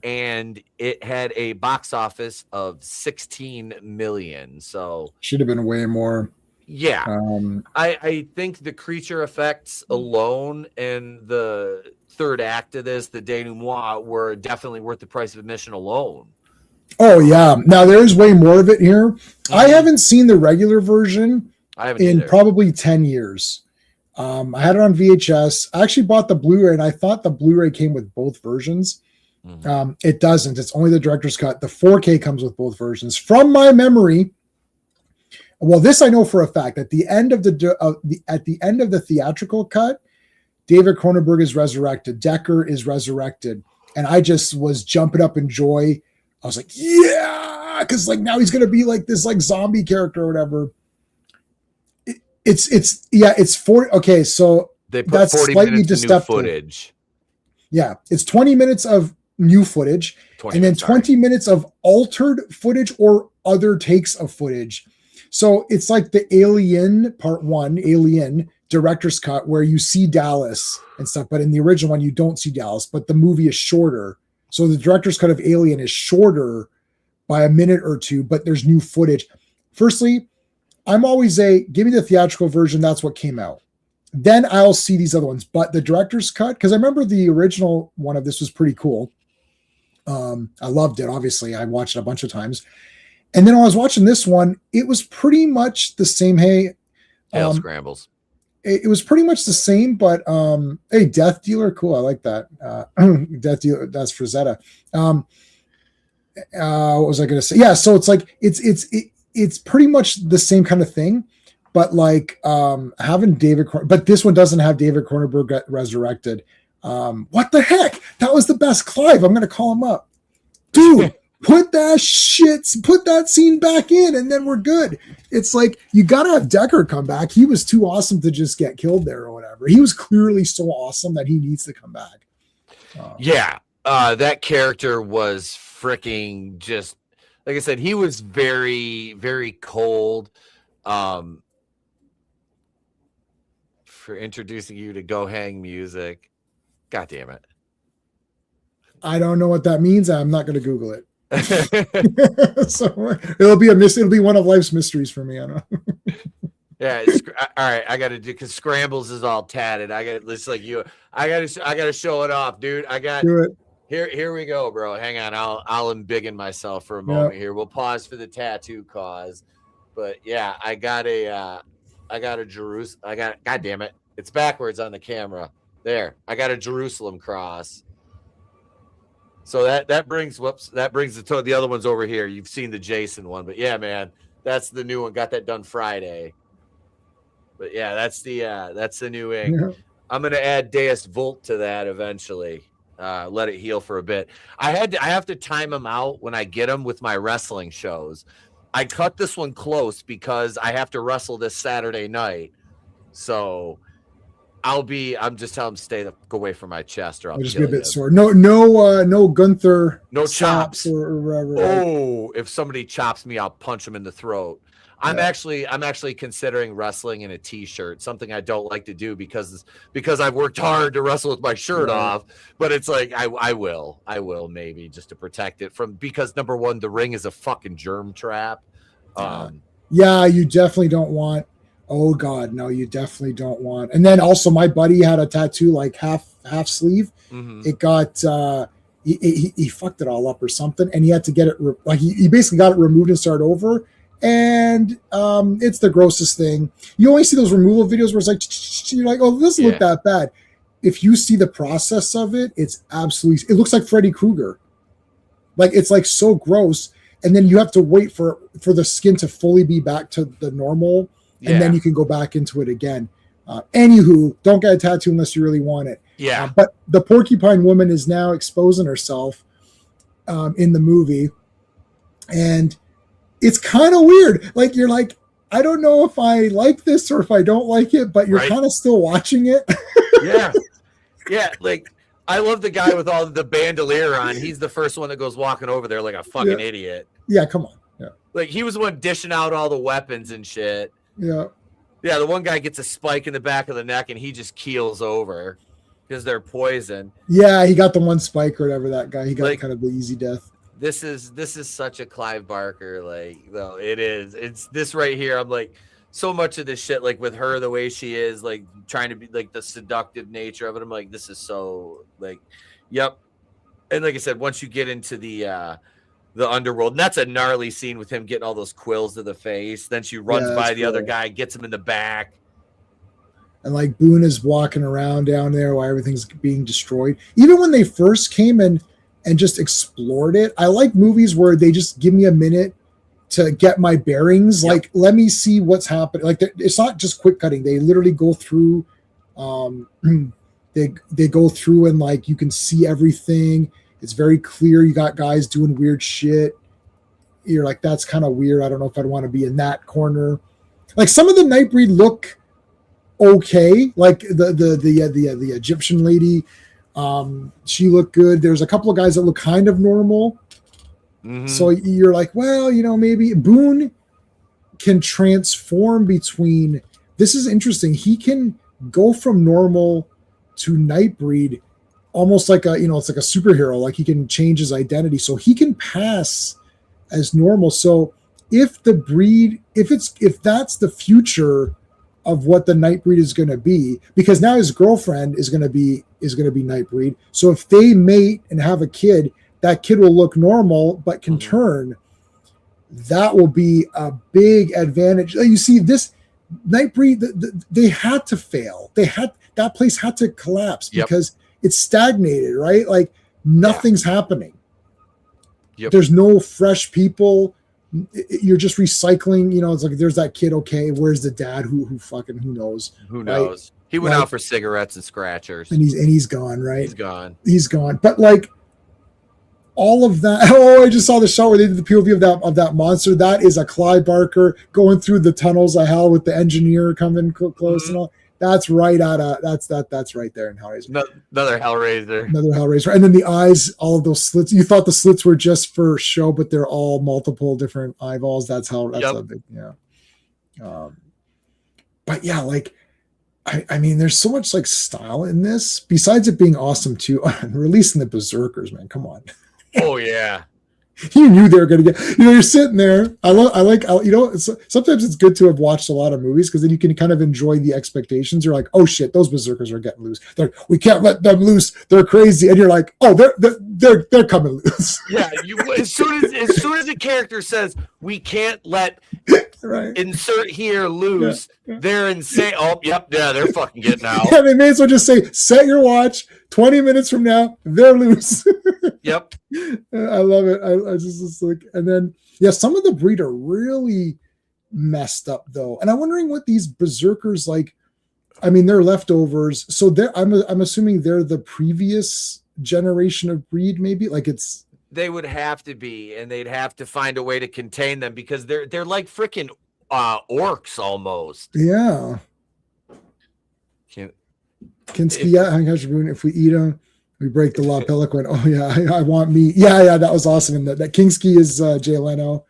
and it had a box office of 16 million. So should have been way more. Yeah. I think the creature effects alone and the third act of this, the denouement, were definitely worth the price of admission alone. Oh yeah. Now there's way more of it here. Mm-hmm. I haven't seen the regular version in probably 10 years. I had it on VHS. I actually bought the Blu-ray, and I thought the Blu-ray came with both versions. Mm-hmm. It doesn't. It's only the director's cut. The 4K comes with both versions. From my memory, well, this I know for a fact. At the end of the theatrical cut, David Cronenberg is resurrected. Decker is resurrected, and I just was jumping up in joy. I was like, yeah, because like now he's gonna be like this like zombie character or whatever. It's 40. Okay, so they put that's 40 slightly minutes of new footage. Yeah, it's 20 minutes of new footage, and then 20 minutes of altered footage or other takes of footage. So it's like the Alien Part 1, Alien director's cut, where you see Dallas and stuff, but in the original one you don't see Dallas, but the movie is shorter. So the director's cut of Alien is shorter by a minute or two, but there's new footage. Firstly, I'm always give me the theatrical version. That's what came out. Then I'll see these other ones. But the director's cut, because I remember the original one of this was pretty cool. I loved it. Obviously, I watched it a bunch of times. And then when I was watching this one, it was pretty much the same. Hey, Tail scrambles. It was pretty much the same, but hey, Death Dealer, cool. I like that. Death Dealer, that's Frazetta. What was I going to say? Yeah, so it's like it's pretty much the same kind of thing, but like having but this one doesn't have David Cronenberg get resurrected. What the heck? That was the best Clive. I'm going to call him up, dude. Put that scene back in, and then we're good. It's like you got to have Decker come back. He was too awesome to just get killed there or whatever. He was clearly so awesome that he needs to come back. That character was freaking just like I said. He was very, very cold. For introducing you to Go Hang music. God damn it! I don't know what that means. I'm not going to Google it. So it'll be one of life's mysteries for me. I don't know. Yeah, all right. I got to do because Scrambles is all tatted. I got it's like you. I got to show it off, dude. Do it. Here we go, bro. Hang on. I'll embiggen myself for a moment here. We'll pause for the tattoo cause, but yeah, I got a Jerusalem. God damn it, it's backwards on the camera. There, I got a Jerusalem cross. So that brings the other ones over here. You've seen the Jason one, but yeah, man, that's the new one. Got that done Friday. But yeah, that's the new ink. Yeah. I'm gonna add Deus Vult to that eventually. Let it heal for a bit. I have to time them out when I get them with my wrestling shows. I cut this one close because I have to wrestle this Saturday night. So I'm just telling him go away from my chest or I'll just be a bit sore. No Gunther. No chops or whatever. Oh, if somebody chops me, I'll punch him in the throat. I'm actually considering wrestling in a t-shirt, something I don't like to do because I've worked hard to wrestle with my shirt off, but it's like I will maybe just to protect it because number one, the ring is a fucking germ trap. You definitely don't want. Oh God, no, you definitely don't want. And then also my buddy had a tattoo like half sleeve. Mm-hmm. It got he fucked it all up or something, and he had to get it he basically got it removed and start over. And it's the grossest thing. You only see those removal videos where it's like you're like, oh, this doesn't look that bad. If you see the process of it, it looks like Freddy Krueger. Like it's like so gross. And then you have to wait for the skin to fully be back to the normal. And then you can go back into it again. Anywho, don't get a tattoo unless you really want it. Yeah. But the porcupine woman is now exposing herself in the movie. And it's kind of weird. Like, you're like, I don't know if I like this or if I don't like it, but you're kind of still watching it. Yeah. Yeah. Like, I love the guy with all the bandolier on. He's the first one that goes walking over there like a fucking idiot. Yeah, come on. Yeah. Like, he was the one dishing out all the weapons and shit. Yeah. Yeah, the one guy gets a spike in the back of the neck and he just keels over because they're poison. Yeah, he got the one spike or whatever, that guy. He got kind of the easy death. This is such a Clive Barker, though it is. It's this right here. I'm like, so much of this shit, like with her, the way she is, like trying to be like the seductive nature of it. I'm like, this is so yep. And like I said, once you get into the underworld, and that's a gnarly scene with him getting all those quills to the face. Then she runs by the other guy, gets him in the back. And like Boone is walking around down there while everything's being destroyed. Even when they first came in and just explored it, I like movies where they just give me a minute to get my bearings. Yep. Like, let me see what's happening. Like, it's not just quick cutting. They literally go through, they go through and like, you can see everything. It's very clear. You got guys doing weird shit. You're like, that's kind of weird. I don't know if I'd want to be in that corner. Like some of the Nightbreed look okay. Like the Egyptian lady, she looked good. There's a couple of guys that look kind of normal. Mm-hmm. So you're like, well, maybe Boone can transform between. This is interesting. He can go from normal to Nightbreed almost like it's like a superhero. Like he can change his identity. So he can pass as normal. So if that's the future of what the Nightbreed is going to be, because now his girlfriend is going to be Nightbreed. So if they mate and have a kid, that kid will look normal but can turn. That will be a big advantage. You see, this Nightbreed, they had to fail. That place had to collapse because it's stagnated, right? Like nothing's happening. There's no fresh people. You're just recycling, it's like there's that kid, okay, where's the dad, who knows, right? He went out for cigarettes and scratchers, and he's gone, right? He's gone. But like all of that, I just saw the shot where they did the POV of that monster. That is a Clive Barker going through the tunnels of hell with the engineer coming close and all. That's right that's right there in Hellraiser. Another Hellraiser. And then the eyes, all of those slits. You thought the slits were just for show, but they're all multiple different eyeballs. That's a big, but yeah, like I mean, there's so much like style in this. Besides it being awesome too, releasing the Berserkers, man. Come on. Oh yeah. You knew they were going to get, you're sitting there. Sometimes it's good to have watched a lot of movies because then you can kind of enjoy the expectations. You're like, oh shit, those Berserkers are getting loose. We can't let them loose. They're crazy. And you're like, oh, they're coming loose. Yeah. As soon as the character says we can't let insert here loose, they're insane. Oh, yep. Yeah. They're fucking getting out. Yeah. They may as well just say, set your watch 20 minutes from now, they're loose. Yep. I love it. I just like, and then some of the breed are really messed up though, and I'm wondering what these Berserkers like. I mean, they're leftovers, so I'm assuming they're the previous generation of breed, maybe. Like they would have to be, and they'd have to find a way to contain them because they're like freaking orcs almost. Yeah. Kinski, if we eat them, we break the law. Peliquin. Oh yeah, I want meat. Yeah, that was awesome. And that Kinski is Jay Leno,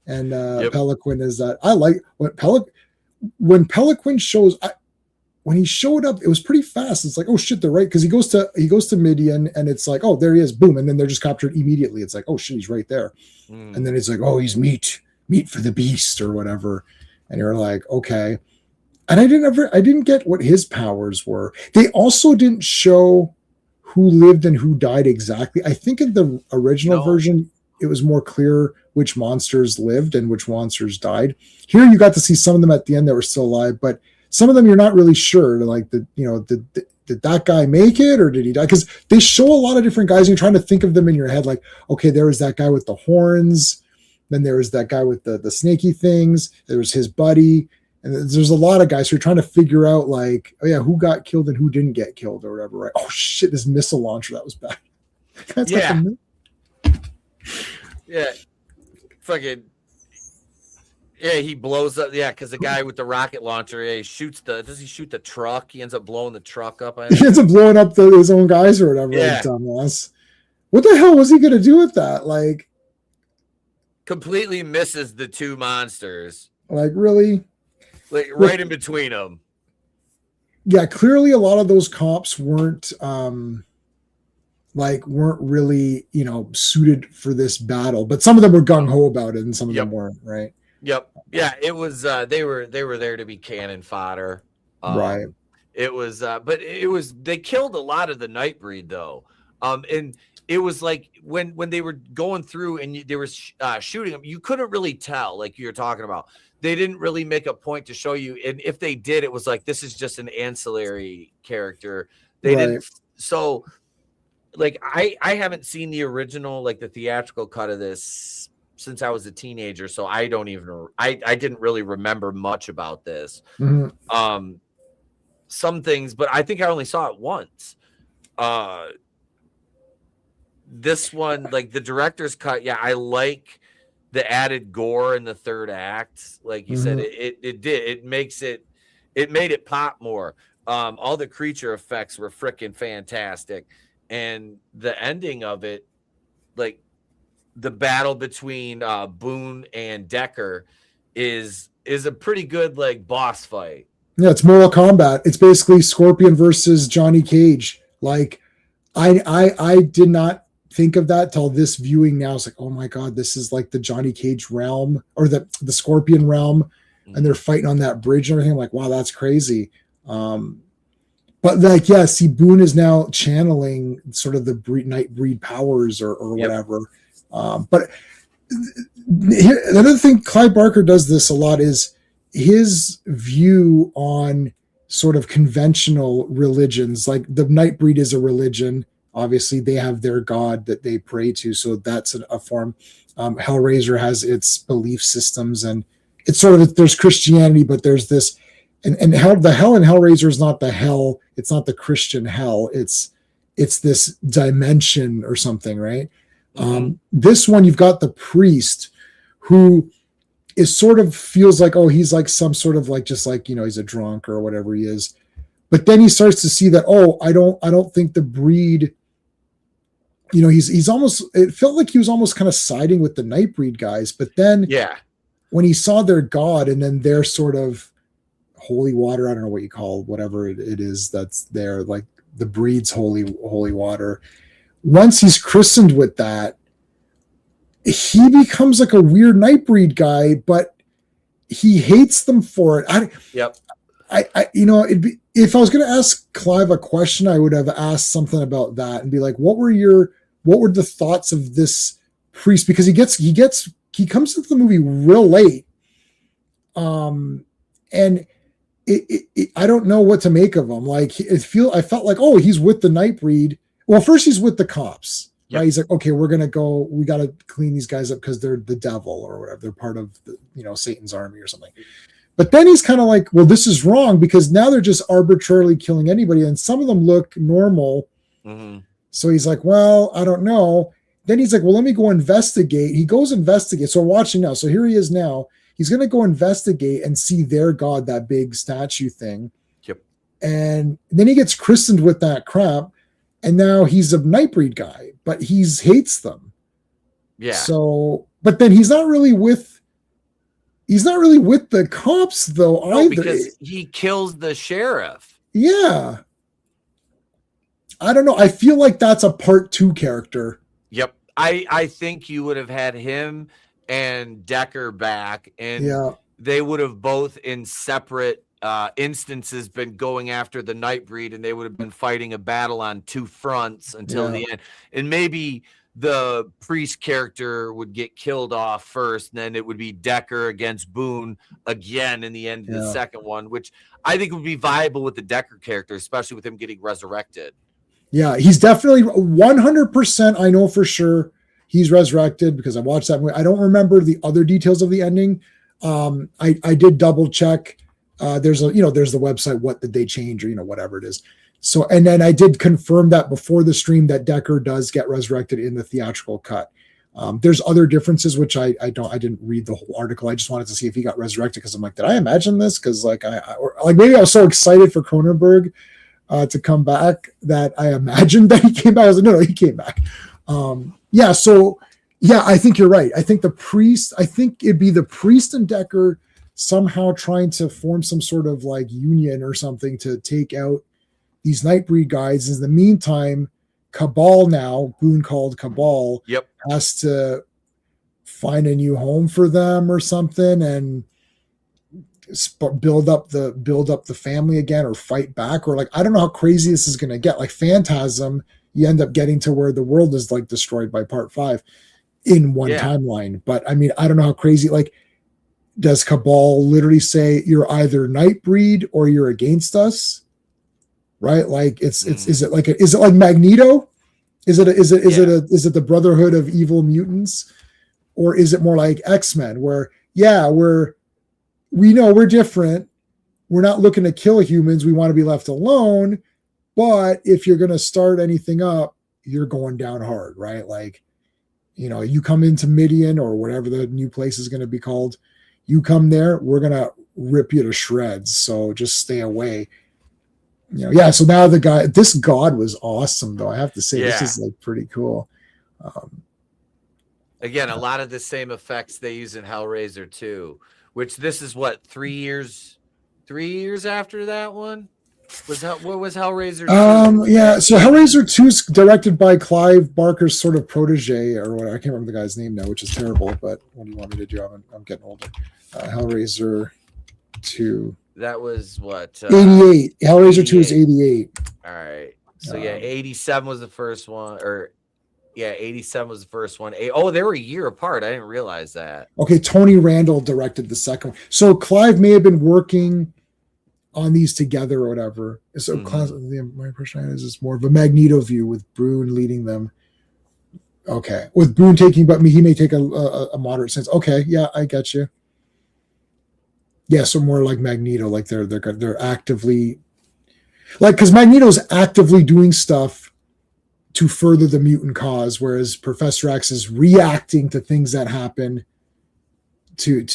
and Peliquin is that. I like when Peliquin shows. When he showed up, it was pretty fast. It's like, oh shit, they're right, because he goes to Midian, and it's like, oh, there he is, boom, and then they're just captured immediately. It's like, oh shit, he's right there, and then it's like, oh, he's meat for the beast or whatever, and you're like, okay. And I didn't get what his powers were. They also didn't show who lived and who died exactly. I think in the original version, it was more clear which monsters lived and which monsters died. Here, you got to see some of them at the end that were still alive, but some of them you're not really sure. Like did that guy make it or did he die? Because they show a lot of different guys. And you're trying to think of them in your head. Like, okay, there was that guy with the horns. Then there was that guy with the snaky things. There was his buddy. And there's a lot of guys who are trying to figure out, like, oh yeah, who got killed and who didn't get killed or whatever, right? Oh shit, this missile launcher, that was bad. That's fucking. Yeah, he blows up. Yeah, because the guy with the rocket launcher, he shoots does he shoot the truck? He ends up blowing the truck up. He ends up blowing up his own guys or whatever. Yeah. Like, dumbass. What the hell was he going to do with that? Like, completely misses the two monsters. Like, really? Like right in between them. Yeah, clearly a lot of those cops weren't really, suited for this battle, but some of them were gung ho about it and some of them weren't, right? Yep. Yeah, it was they were there to be cannon fodder. Right. It was they killed a lot of the Nightbreed though. And it was like when they were going through and they were shooting them, you couldn't really tell, like you're talking about. They didn't really make a point to show you. And if they did, it was like, this is just an ancillary character. They didn't. So like, I haven't seen the original, like the theatrical cut of this since I was a teenager. So I didn't really remember much about this. Mm-hmm. Some things, but I think I only saw it once. This one, like the director's cut. Yeah. I like the added gore in the third act. Like you said, it made it pop more. All the creature effects were freaking fantastic. And the ending of it, like the battle between Boone and Decker is a pretty good like boss fight. Yeah, it's Mortal Kombat. It's basically Scorpion versus Johnny Cage. Like I did not think of that till this viewing now. It's like, oh my God, this is like the Johnny Cage realm or the Scorpion realm. And they're fighting on that bridge and everything. I'm like, wow, that's crazy. But like, yeah, see, Boone is now channeling sort of the Nightbreed powers or whatever. But another thing, Clive Barker does this a lot, is his view on sort of conventional religions. Like the Nightbreed is a religion. Obviously, they have their god that they pray to, so that's a form. Hellraiser has its belief systems, and it's sort of, there's Christianity, but there's this, and the hell in Hellraiser is not the hell. It's not the Christian hell. It's this dimension or something, right? This one, you've got the priest who is sort of feels like, oh, he's like some sort of like, just like, he's a drunk or whatever he is. But then he starts to see that, oh, I don't think the breed, he's almost, it felt like he was almost kind of siding with the Nightbreed guys. But then when he saw their god and then their sort of holy water, I don't know what you call whatever it is that's there, like the breed's holy water. Once he's christened with that, he becomes like a weird Nightbreed guy, but he hates them for it. If I was going to ask Clive a question, I would have asked something about that and be like, what were the thoughts of this priest? Because he comes into the movie real late. And I don't know what to make of him. Like I felt like, oh, he's with the Nightbreed. Well, first he's with the cops. Right? He's like, okay, we got to clean these guys up because they're the devil or whatever. They're part of Satan's army or something. But then he's kind of like, well, this is wrong because now they're just arbitrarily killing anybody. And some of them look normal. Mm-hmm. So he's like, well, I don't know. Then he's like, well, let me go investigate. He goes investigate. So we're watching now. So here he is now. He's going to go investigate and see their god, that big statue thing. Yep. And then he gets christened with that crap. And now he's a Nightbreed guy, but he hates them. Yeah. So, but then he's not really with the cops though either. Because he kills the sheriff. Yeah. I don't know. I feel like that's a part 2 character. Yep. I think you would have had him and Decker back, and they would have both in separate instances been going after the Nightbreed, and they would have been fighting a battle on 2 fronts until the end. And maybe the priest character would get killed off first, and then it would be Decker against Boone again in the end of the second one, which I think would be viable with the Decker character, especially with him getting resurrected. Yeah, he's definitely 100%. I know for sure he's resurrected because I watched that movie. I don't remember the other details of the ending. I did double check. There's the website, what did they change, or whatever it is. So, and then I did confirm that before the stream that Decker does get resurrected in the theatrical cut. There's other differences which I didn't read the whole article. I just wanted to see if he got resurrected because I'm like, did I imagine this? Because maybe I was so excited for Cronenberg to come back that I imagined that he came back. I was like, no, he came back. I think you're right. I think it'd be the priest and Decker somehow trying to form some sort of like union or something to take out these Nightbreed guys. In the meantime, Cabal, now Boone called Cabal, has to find a new home for them or something and build up the family again, or fight back, or like, I don't know how crazy this is going to get. Like Phantasm, you end up getting to where the world is like destroyed by part 5 in one timeline. But I mean, I don't know how crazy, like, does Cabal literally say you're either Nightbreed or you're against us? Right? Like is it like Magneto? Is it the Brotherhood of Evil Mutants? Or is it more like X-Men where we know we're different. We're not looking to kill humans. We want to be left alone. But if you're going to start anything up, you're going down hard, right? Like, you come into Midian or whatever the new place is going to be called. You come there, we're going to rip you to shreds. So just stay away. So now this god was awesome though. I have to say, this is like pretty cool. Again, a lot of the same effects they use in Hellraiser 2, which this is what, 3 years after that one? What was Hellraiser 2? Yeah, so Hellraiser 2 is directed by Clive Barker's sort of protege or whatever. I can't remember the guy's name now, which is terrible, but what do you want me to do? I'm getting older. Hellraiser 2. That was what? 88. Hellraiser 2 is 88. All right. So 87 was the first one, or 87 was the first one. They were a year apart. I didn't realize that. Okay, Tony Randall directed the second one. So Clive may have been working on these together or whatever. So my impression is it's more of a Magneto view with Boone leading them. Okay, with Boone taking, but he may take a moderate sense. Okay, yeah, I get you. Yeah, so more like Magneto, like they're actively, like, because Magneto's actively doing stuff to further the mutant cause, whereas Professor X is reacting to things that happen to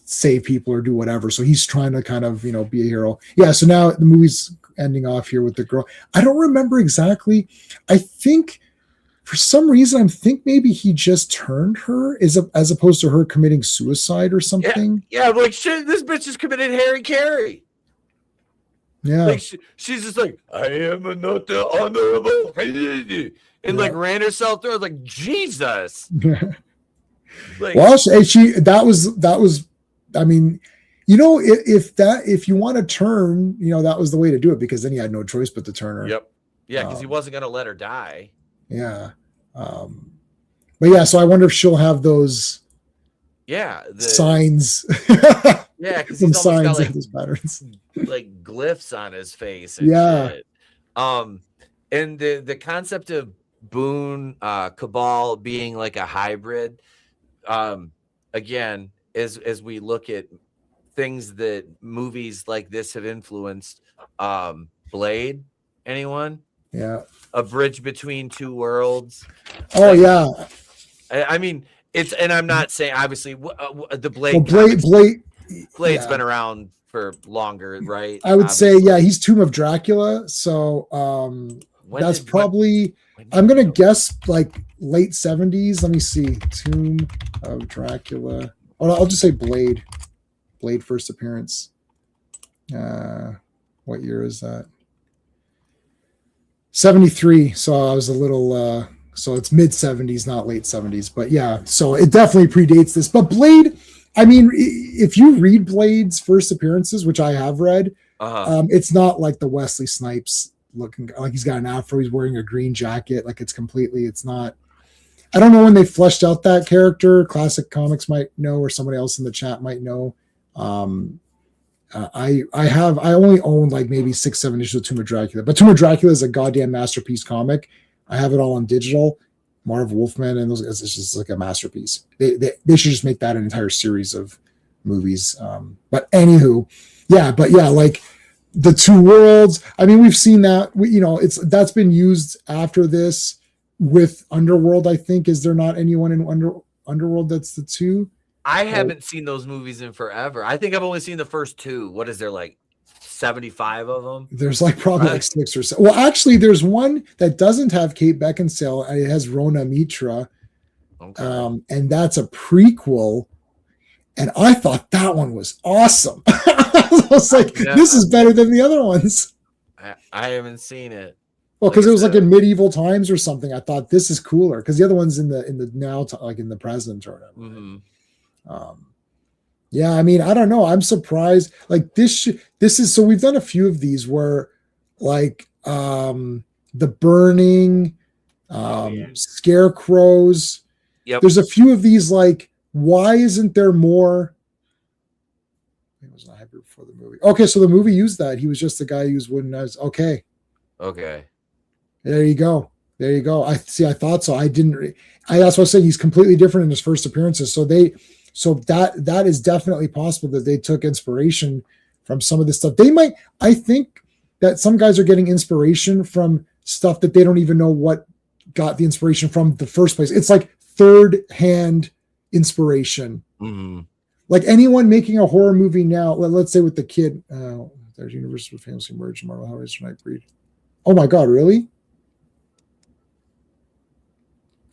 save people or do whatever. So he's trying to kind of, be a hero. Yeah. So now the movie's ending off here with the girl. I don't remember exactly. I think for some reason, I think maybe he just turned her as opposed to her committing suicide or something. Yeah. Like, shit, this bitch just committed Harry Carey. Yeah. Like she's just like, I am not the honorable, and like ran herself through. I was like, Jesus. Like, well, that was. I mean, if you want to turn, that was the way to do it, because then he had no choice but to turn her. Yep. Yeah, because he wasn't going to let her die. Yeah. But yeah, so I wonder if she'll have those. Yeah. Signs. Yeah, because he's almost got like those patterns, like glyphs on his face. And shit. And the concept of Boone, Cabal being like a hybrid. Again, as we look at things that movies like this have influenced, Blade, anyone? Yeah. A Bridge Between Two Worlds. Oh, like, yeah. I mean, and I'm not saying, obviously, the Blade. Well, Blade's been around for longer, right? I would say, he's Tomb of Dracula. So that's probably, I'm going to guess like late 70s. Let me see. Tomb of Dracula. Oh, I'll just say Blade. Blade first appearance. What year is that? 73. So I was a little, so it's mid 70s, not late 70s. But yeah, so it definitely predates this. But Blade, I mean, if you read Blade's first appearances, which I have read, it's not like the Wesley Snipes looking, like he's got an afro, he's wearing a green jacket, like it's not. I don't know when they fleshed out that character. Classic Comics might know, or somebody else in the chat might know. I only own like maybe 6-7 issues of Tomb of Dracula, but Tomb of Dracula is a goddamn masterpiece comic. I have it all on digital. Marv Wolfman and those guys, it's just like a masterpiece. They should just make that an entire series of movies. But anywho, like the Two Worlds. I mean, we've seen that. That's been used after this with Underworld. I think, is there not anyone in Underworld that's the two? I haven't seen those movies in forever. I think I've only seen the first two. What is there, like 75 of them? There's like probably like 6 or 7. Well, actually, there's one that doesn't have Kate Beckinsale. It has Rona Mitra. Okay. And that's a prequel. And I thought that one was awesome. I was like, this is better than the other ones. I haven't seen it. Well, because it was like in medieval times or something. I thought this is cooler because the other one's in the now, like in the present or whatever. Mm-hmm. Yeah, I mean, I don't know. I'm surprised. Like this is, so we've done a few of these where like the Burning, Scarecrows. Yep. There's a few of these, like, why isn't there more? It was not hybrid before the movie. Okay, so the movie used that. He was just the guy who used wooden knives. Okay. There you go. I thought so. That's what I was saying. He's completely different in his first appearances. So that is definitely possible that they took inspiration from some of this stuff. I think that some guys are getting inspiration from stuff that they don't even know what got the inspiration from the first place. It's like third-hand inspiration. Mm-hmm. Like anyone making a horror movie now, let's say with the kid, there's Universe of Fantasy Merge, Marvel Hellraiser, Nightbreed. Oh my God, really?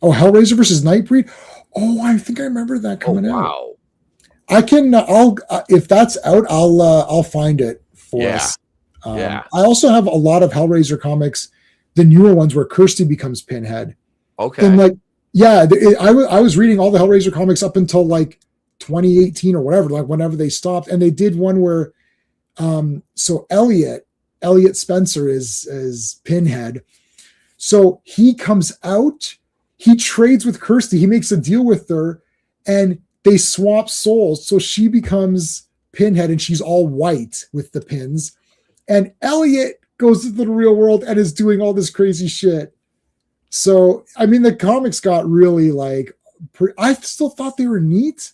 Oh, Hellraiser versus Nightbreed. Oh, I think I remember that coming out. I can. If that's out, I'll find it for us. Yeah. I also have a lot of Hellraiser comics, the newer ones where Kirsty becomes Pinhead. Okay. And like, yeah, I was reading all the Hellraiser comics up until like 2018 or whatever, like whenever they stopped. And they did one where, so Elliot Spencer is Pinhead. So he comes out, he trades with Kirsty, he makes a deal with her, and they swap souls. So she becomes Pinhead and she's all white with the pins. And Elliot goes into the real world and is doing all this crazy shit. So, I mean, the comics got really like, I still thought they were neat.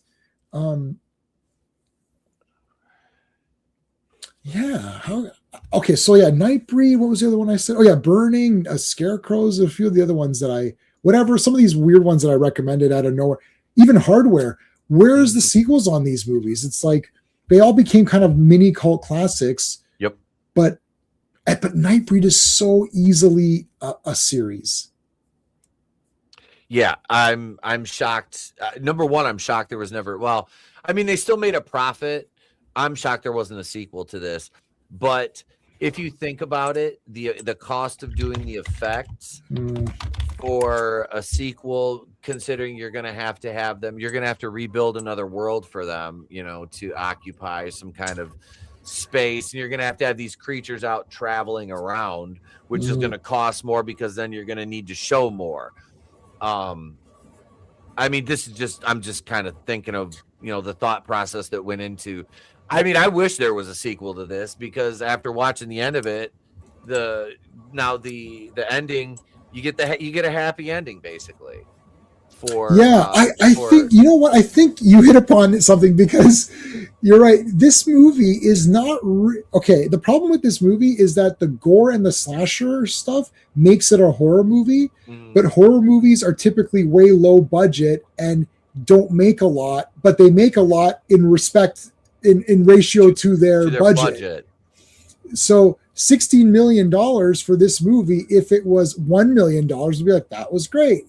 Okay, so yeah, Nightbreed. What was the other one I said? Oh yeah, Burning, Scarecrows, a few of the other ones that some of these weird ones that I recommended out of nowhere. Even Hardware. Where's the sequels on these movies? It's like they all became kind of mini cult classics. Yep. But Nightbreed is so easily a series. Yeah, I'm shocked. Number one, I'm shocked there was never. Well, I mean, they still made a profit. I'm shocked there wasn't a sequel to this. But if you think about it, the cost of doing the effects for a sequel, considering you're going to have them, you're going to have to rebuild another world for them, to occupy some kind of space, and you're going to have these creatures out traveling around, which is going to cost more because then you're going to need to show more. I mean, I'm just kind of thinking of, the thought process that went into. I mean, I wish there was a sequel to this, because after watching the end of it, the ending, you get a happy ending basically. I think, you know what? I think you hit upon something, because you're right. This movie is not okay. The problem with this movie is that the gore and the slasher stuff makes it a horror movie, but horror movies are typically way low budget and don't make a lot, but they make a lot in ratio to their budget. So $16 million for this movie, if it was $1 million, would be like, that was great,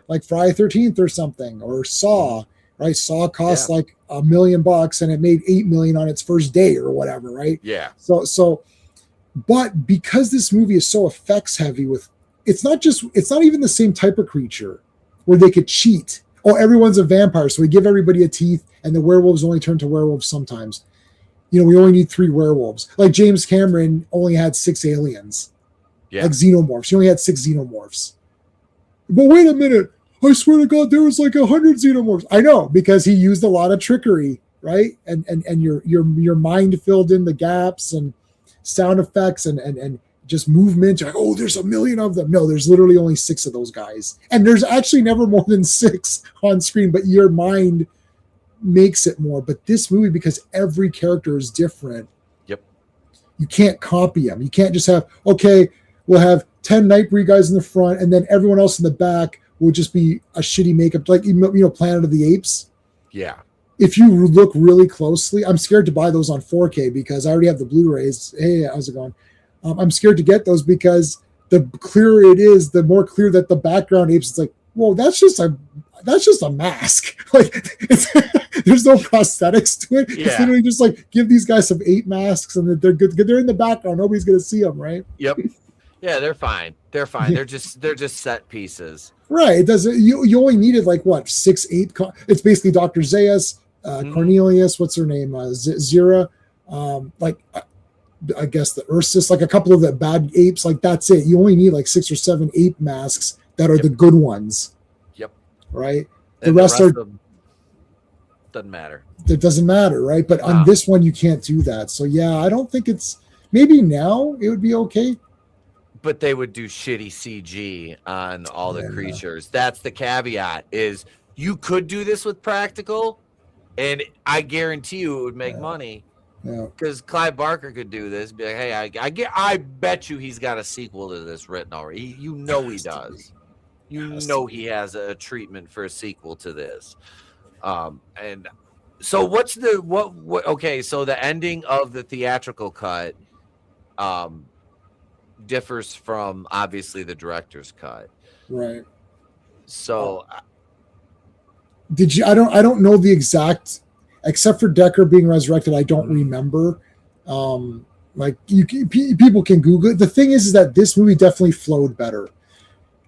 like Friday 13th or something, or Saw, right? Saw cost like $1 million and it made $8 million on its first day or whatever, right? Yeah. So, but because this movie is so effects heavy it's not even the same type of creature where they could cheat. Oh, everyone's a vampire, so we give everybody a teeth, and the werewolves only turn to werewolves sometimes. We only need 3 werewolves. Like James Cameron only had 6 aliens. Yeah. Like xenomorphs. He only had 6 xenomorphs. But wait a minute. I swear to God, there was like 100 xenomorphs. I know, because he used a lot of trickery, right? And your mind filled in the gaps and sound effects and just movement. You're like, oh, there's 1 million of them. No, there's literally only 6 of those guys. And there's actually never more than 6 on screen, but your mind makes it more. But this movie, because every character is different, you can't copy them. You can't just have, okay, we'll have 10 Nightbreed guys in the front, and then everyone else in the back will just be a shitty makeup, like Planet of the Apes. Yeah. If you look really closely, I'm scared to buy those on 4K because I already have the Blu-rays. Hey, how's it going? I'm scared to get those because the clearer it is, the more clear that the background apes. It's like, whoa, that's just a mask. Like, there's no prosthetics to it. Yeah. It's literally just like, give these guys some ape masks and they're good. They're in the background. Nobody's gonna see them, right? Yep. Yeah, they're fine. They're fine. They're just set pieces. Right. It doesn't. You only needed like what 6 ape. It's basically Dr. Zaius, Cornelius. What's her name? Zira. I guess the Ursus. Like a couple of the bad apes. Like that's it. You only need like 6 or 7 ape masks that are the good ones. Yep. Right. The rest are. Doesn't matter. It doesn't matter, right? But on this one, you can't do that. So yeah, I don't think it's. Maybe now it would be okay. But they would do shitty CG on all the creatures. That's the caveat. Is you could do this with practical, and I guarantee you it would make money. Yeah. Because Clive Barker could do this. Be like, hey, I bet you he's got a sequel to this written already. He does. He has a treatment for a sequel to this. And so what's what? Okay, so the ending of the theatrical cut, differs from obviously the director's cut. Right. So did you? I don't know the exact. Except for Decker being resurrected, I don't remember. Like people can Google it. The thing is that this movie definitely flowed better.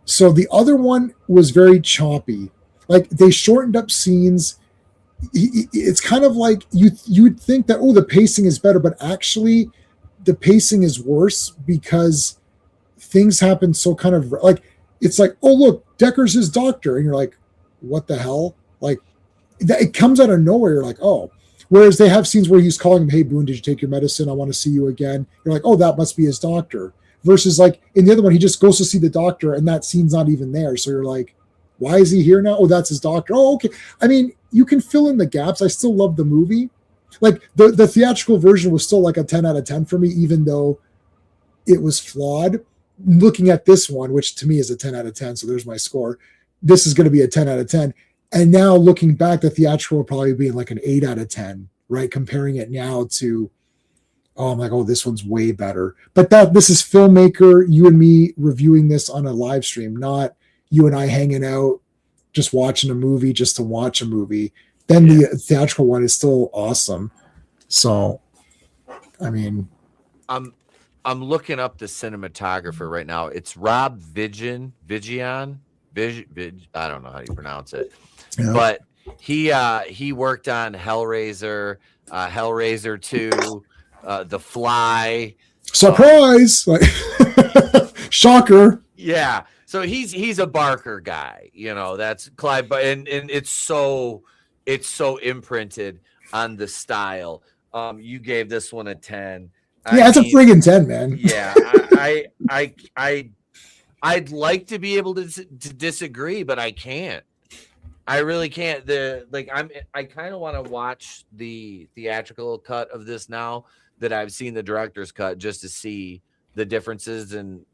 So the other one was very choppy. Like they shortened up scenes. It's kind of like you'd think that, oh, the pacing is better, but actually the pacing is worse because things happen so kind of like, it's like, oh, look, Decker's his doctor. And you're like, what the hell? Like it comes out of nowhere. You're like, oh. Whereas they have scenes where he's calling him, hey, Boone, did you take your medicine? I want to see you again. You're like, oh, that must be his doctor. Versus like in the other one, he just goes to see the doctor and that scene's not even there. So you're like, why is he here now? Oh, that's his doctor. Oh, okay. I mean, you can fill in the gaps. I still love the movie. Like the theatrical version was still like a 10 out of 10 for me, even though it was flawed. Looking at this one, which to me is a 10 out of 10, so there's my score. This is going to be a 10 out of 10. And now looking back, the theatrical will probably be like an 8 out of 10, right? Comparing it now to, oh, I'm like, oh, this one's way better. But this is filmmaker, you and me reviewing this on a live stream, not you and I hanging out, just watching a movie just to watch a movie. Then the theatrical one is still awesome. So, I mean, I'm looking up the cinematographer right now. It's Rob Vigian. I don't know how you pronounce it, but he worked on Hellraiser, Hellraiser 2, The Fly. Surprise! Like shocker. Yeah. So he's a Barker guy, that's Clive, and it's so imprinted on the style. You gave this one a 10. Yeah, it's a friggin' 10, man. Yeah, I'd like to be able to disagree, but I can't. I really can't. I kind of want to watch the theatrical cut of this now that I've seen the director's cut, just to see the differences and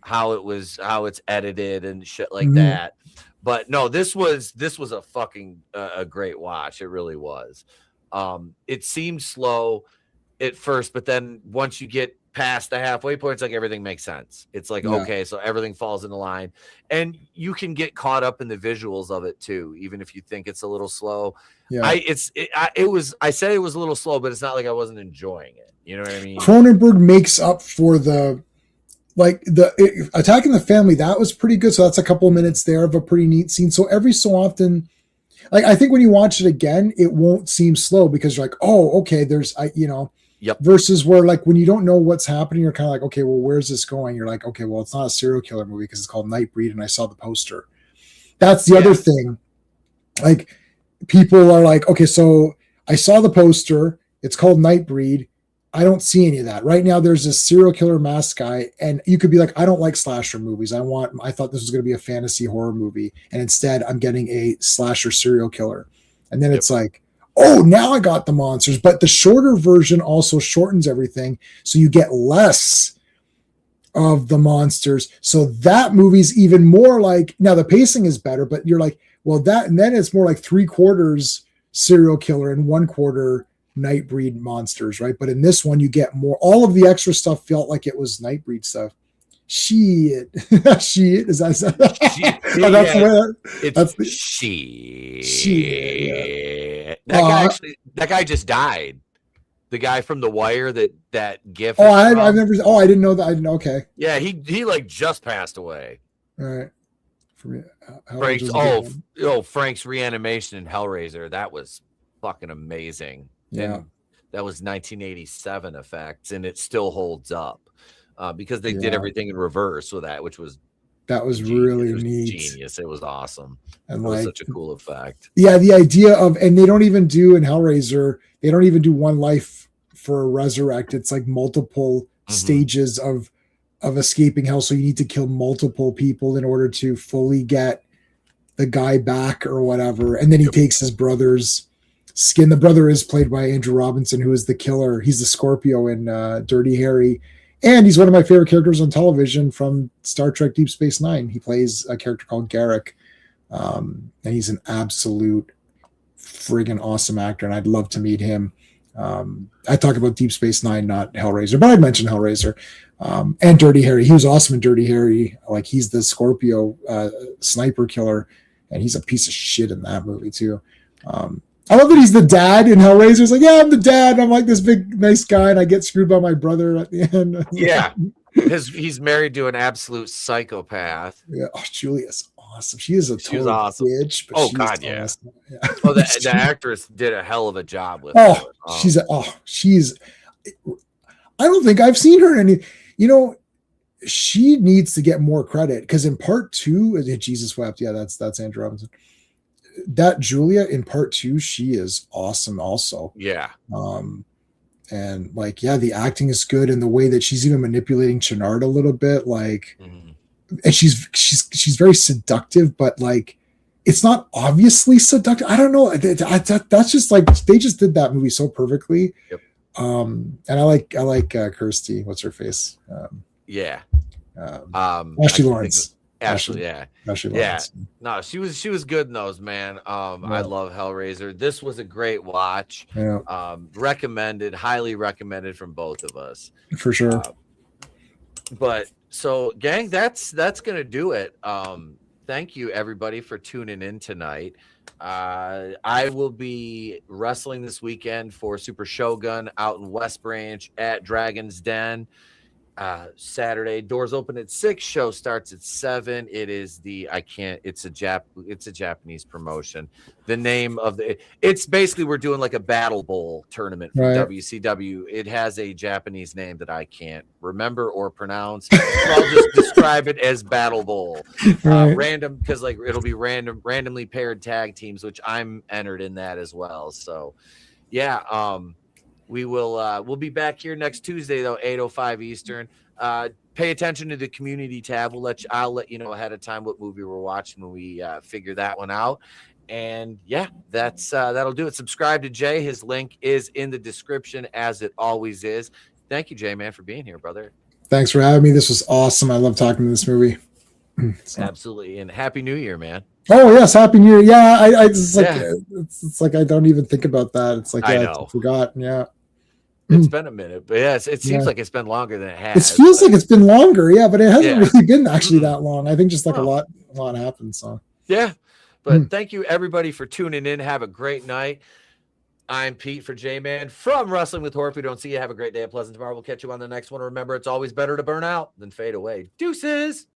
how it's edited and shit like that. But no, this was a fucking a great watch. It really was. It seemed slow at first, but then once you get past the halfway point, it's like everything makes sense. It's like, okay, so everything falls into line, and you can get caught up in the visuals of it too, even if you think it's a little slow. Yeah, I said it was a little slow, but it's not like I wasn't enjoying it. You know what I mean? Cronenberg makes up for the attacking the family. That was pretty good. So that's a couple of minutes there of a pretty neat scene. So every so often, like, I think when you watch it again, it won't seem slow because you're like, oh, okay, Yep. Versus where, like, when you don't know what's happening, you're kind of like, okay, well, where's this going? You're like, okay, well, it's not a serial killer movie because it's called Nightbreed, and I saw the poster. That's the other thing. Like, people are like, okay, so I saw the poster. It's called Nightbreed. I don't see any of that. Right now, there's this serial killer mask guy, and you could be like, I don't like slasher movies. I thought this was going to be a fantasy horror movie, and instead, I'm getting a slasher serial killer. And then it's like, oh, now I got the monsters. But the shorter version also shortens everything, so you get less of the monsters. So that movie's even more like, now the pacing is better, but you're like, well, that, and then it's more like 3/4 serial killer and 1/4 Nightbreed monsters, right? But in this one, you get more. All of the extra stuff felt like it was Nightbreed stuff. Shit. Shit. Is that? Shit. Oh, that's shit. Shit. Yeah. That guy just died. The guy from The Wire, that gif. Oh, I've never. Oh, I didn't know that. I didn't know. Okay. Yeah, he like just passed away. All right. Frank's reanimation in Hellraiser. That was fucking amazing. Yeah. And that was 1987 effects, and it still holds up. Because they did everything in reverse with that, which was really neat. Genius. It was awesome. And it was such a cool effect. Yeah, the idea of, and they don't even do in Hellraiser, they don't even do one life for a resurrect. It's like multiple stages of escaping hell. So you need to kill multiple people in order to fully get the guy back or whatever. And then he takes his brother's skin. The brother is played by Andrew Robinson, who is the killer. He's the Scorpio in Dirty Harry. And he's one of my favorite characters on television from Star Trek Deep Space Nine. He plays a character called Garrick. And he's an absolute friggin' awesome actor, and I'd love to meet him. I talk about Deep Space Nine, not Hellraiser, but I mentioned Hellraiser. And Dirty Harry. He was awesome in Dirty Harry. Like, he's the Scorpio sniper killer, and he's a piece of shit in that movie too. I love that he's the dad in Hellraiser. He's like, yeah, I'm the dad. And I'm like this big nice guy, and I get screwed by my brother at the end. Yeah, he's married to an absolute psychopath. Yeah. Oh, Julia's awesome. She is a total awesome. bitch. But Oh she's God, yeah. awesome. Yeah. Oh, the actress did a hell of a job with. Oh, her. she's. I don't think I've seen her in any. You know, she needs to get more credit because in part 2, Jesus wept. Yeah, that's Andrew Robinson. That Julia in part 2, she is awesome also. Yeah. And like, yeah, the acting is good, and the way that she's even manipulating Chenard a little bit, like, and she's very seductive, but like, it's not obviously seductive. I don't know. That's just like they just did that movie so perfectly. Yep. And I like Kirsty. What's her face? Yeah. Ashley Lawrence. Ashley, yeah. Ashley Lawrence. Yeah. No, she was good in those, man. I love Hellraiser. This was a great watch. Yeah. Highly recommended from both of us. For sure. But so gang, that's gonna do it. Thank you everybody for tuning in tonight. I will be wrestling this weekend for Super Shogun out in West Branch at Dragon's Den. Saturday, doors open at 6, show starts at 7. It is it's a Japanese promotion. The name of it's basically, we're doing like a battle bowl tournament for WCW. It has a Japanese name that I can't remember or pronounce. So I'll just describe it as battle bowl. Random, because like it'll be randomly paired tag teams, which I'm entered in that as well. So yeah, we'll be back here next Tuesday though, 8:05 Eastern. Pay attention to the community tab. I'll let you know ahead of time what movie we're watching when we figure that one out. And yeah, that'll do it. Subscribe to Jay. His link is in the description, as it always is. Thank you, Jay, man, for being here, brother. Thanks for having me. This was awesome. I love talking to this movie. Absolutely, and Happy New Year, man. Oh yes, Happy New Year. Yeah, it's like I don't even think about that. It's like I forgot. Yeah. It's been a minute, but yes, it seems like it's been longer than it has. It feels like it's been longer, but it hasn't really been actually that long. I think just like a lot happened. So yeah, but thank you everybody for tuning in. Have a great night. I'm Pete for J-Man from Wrestling with Horror. If we don't see you, have a great day. A pleasant tomorrow. We'll catch you on the next one. Remember, it's always better to burn out than fade away. Deuces.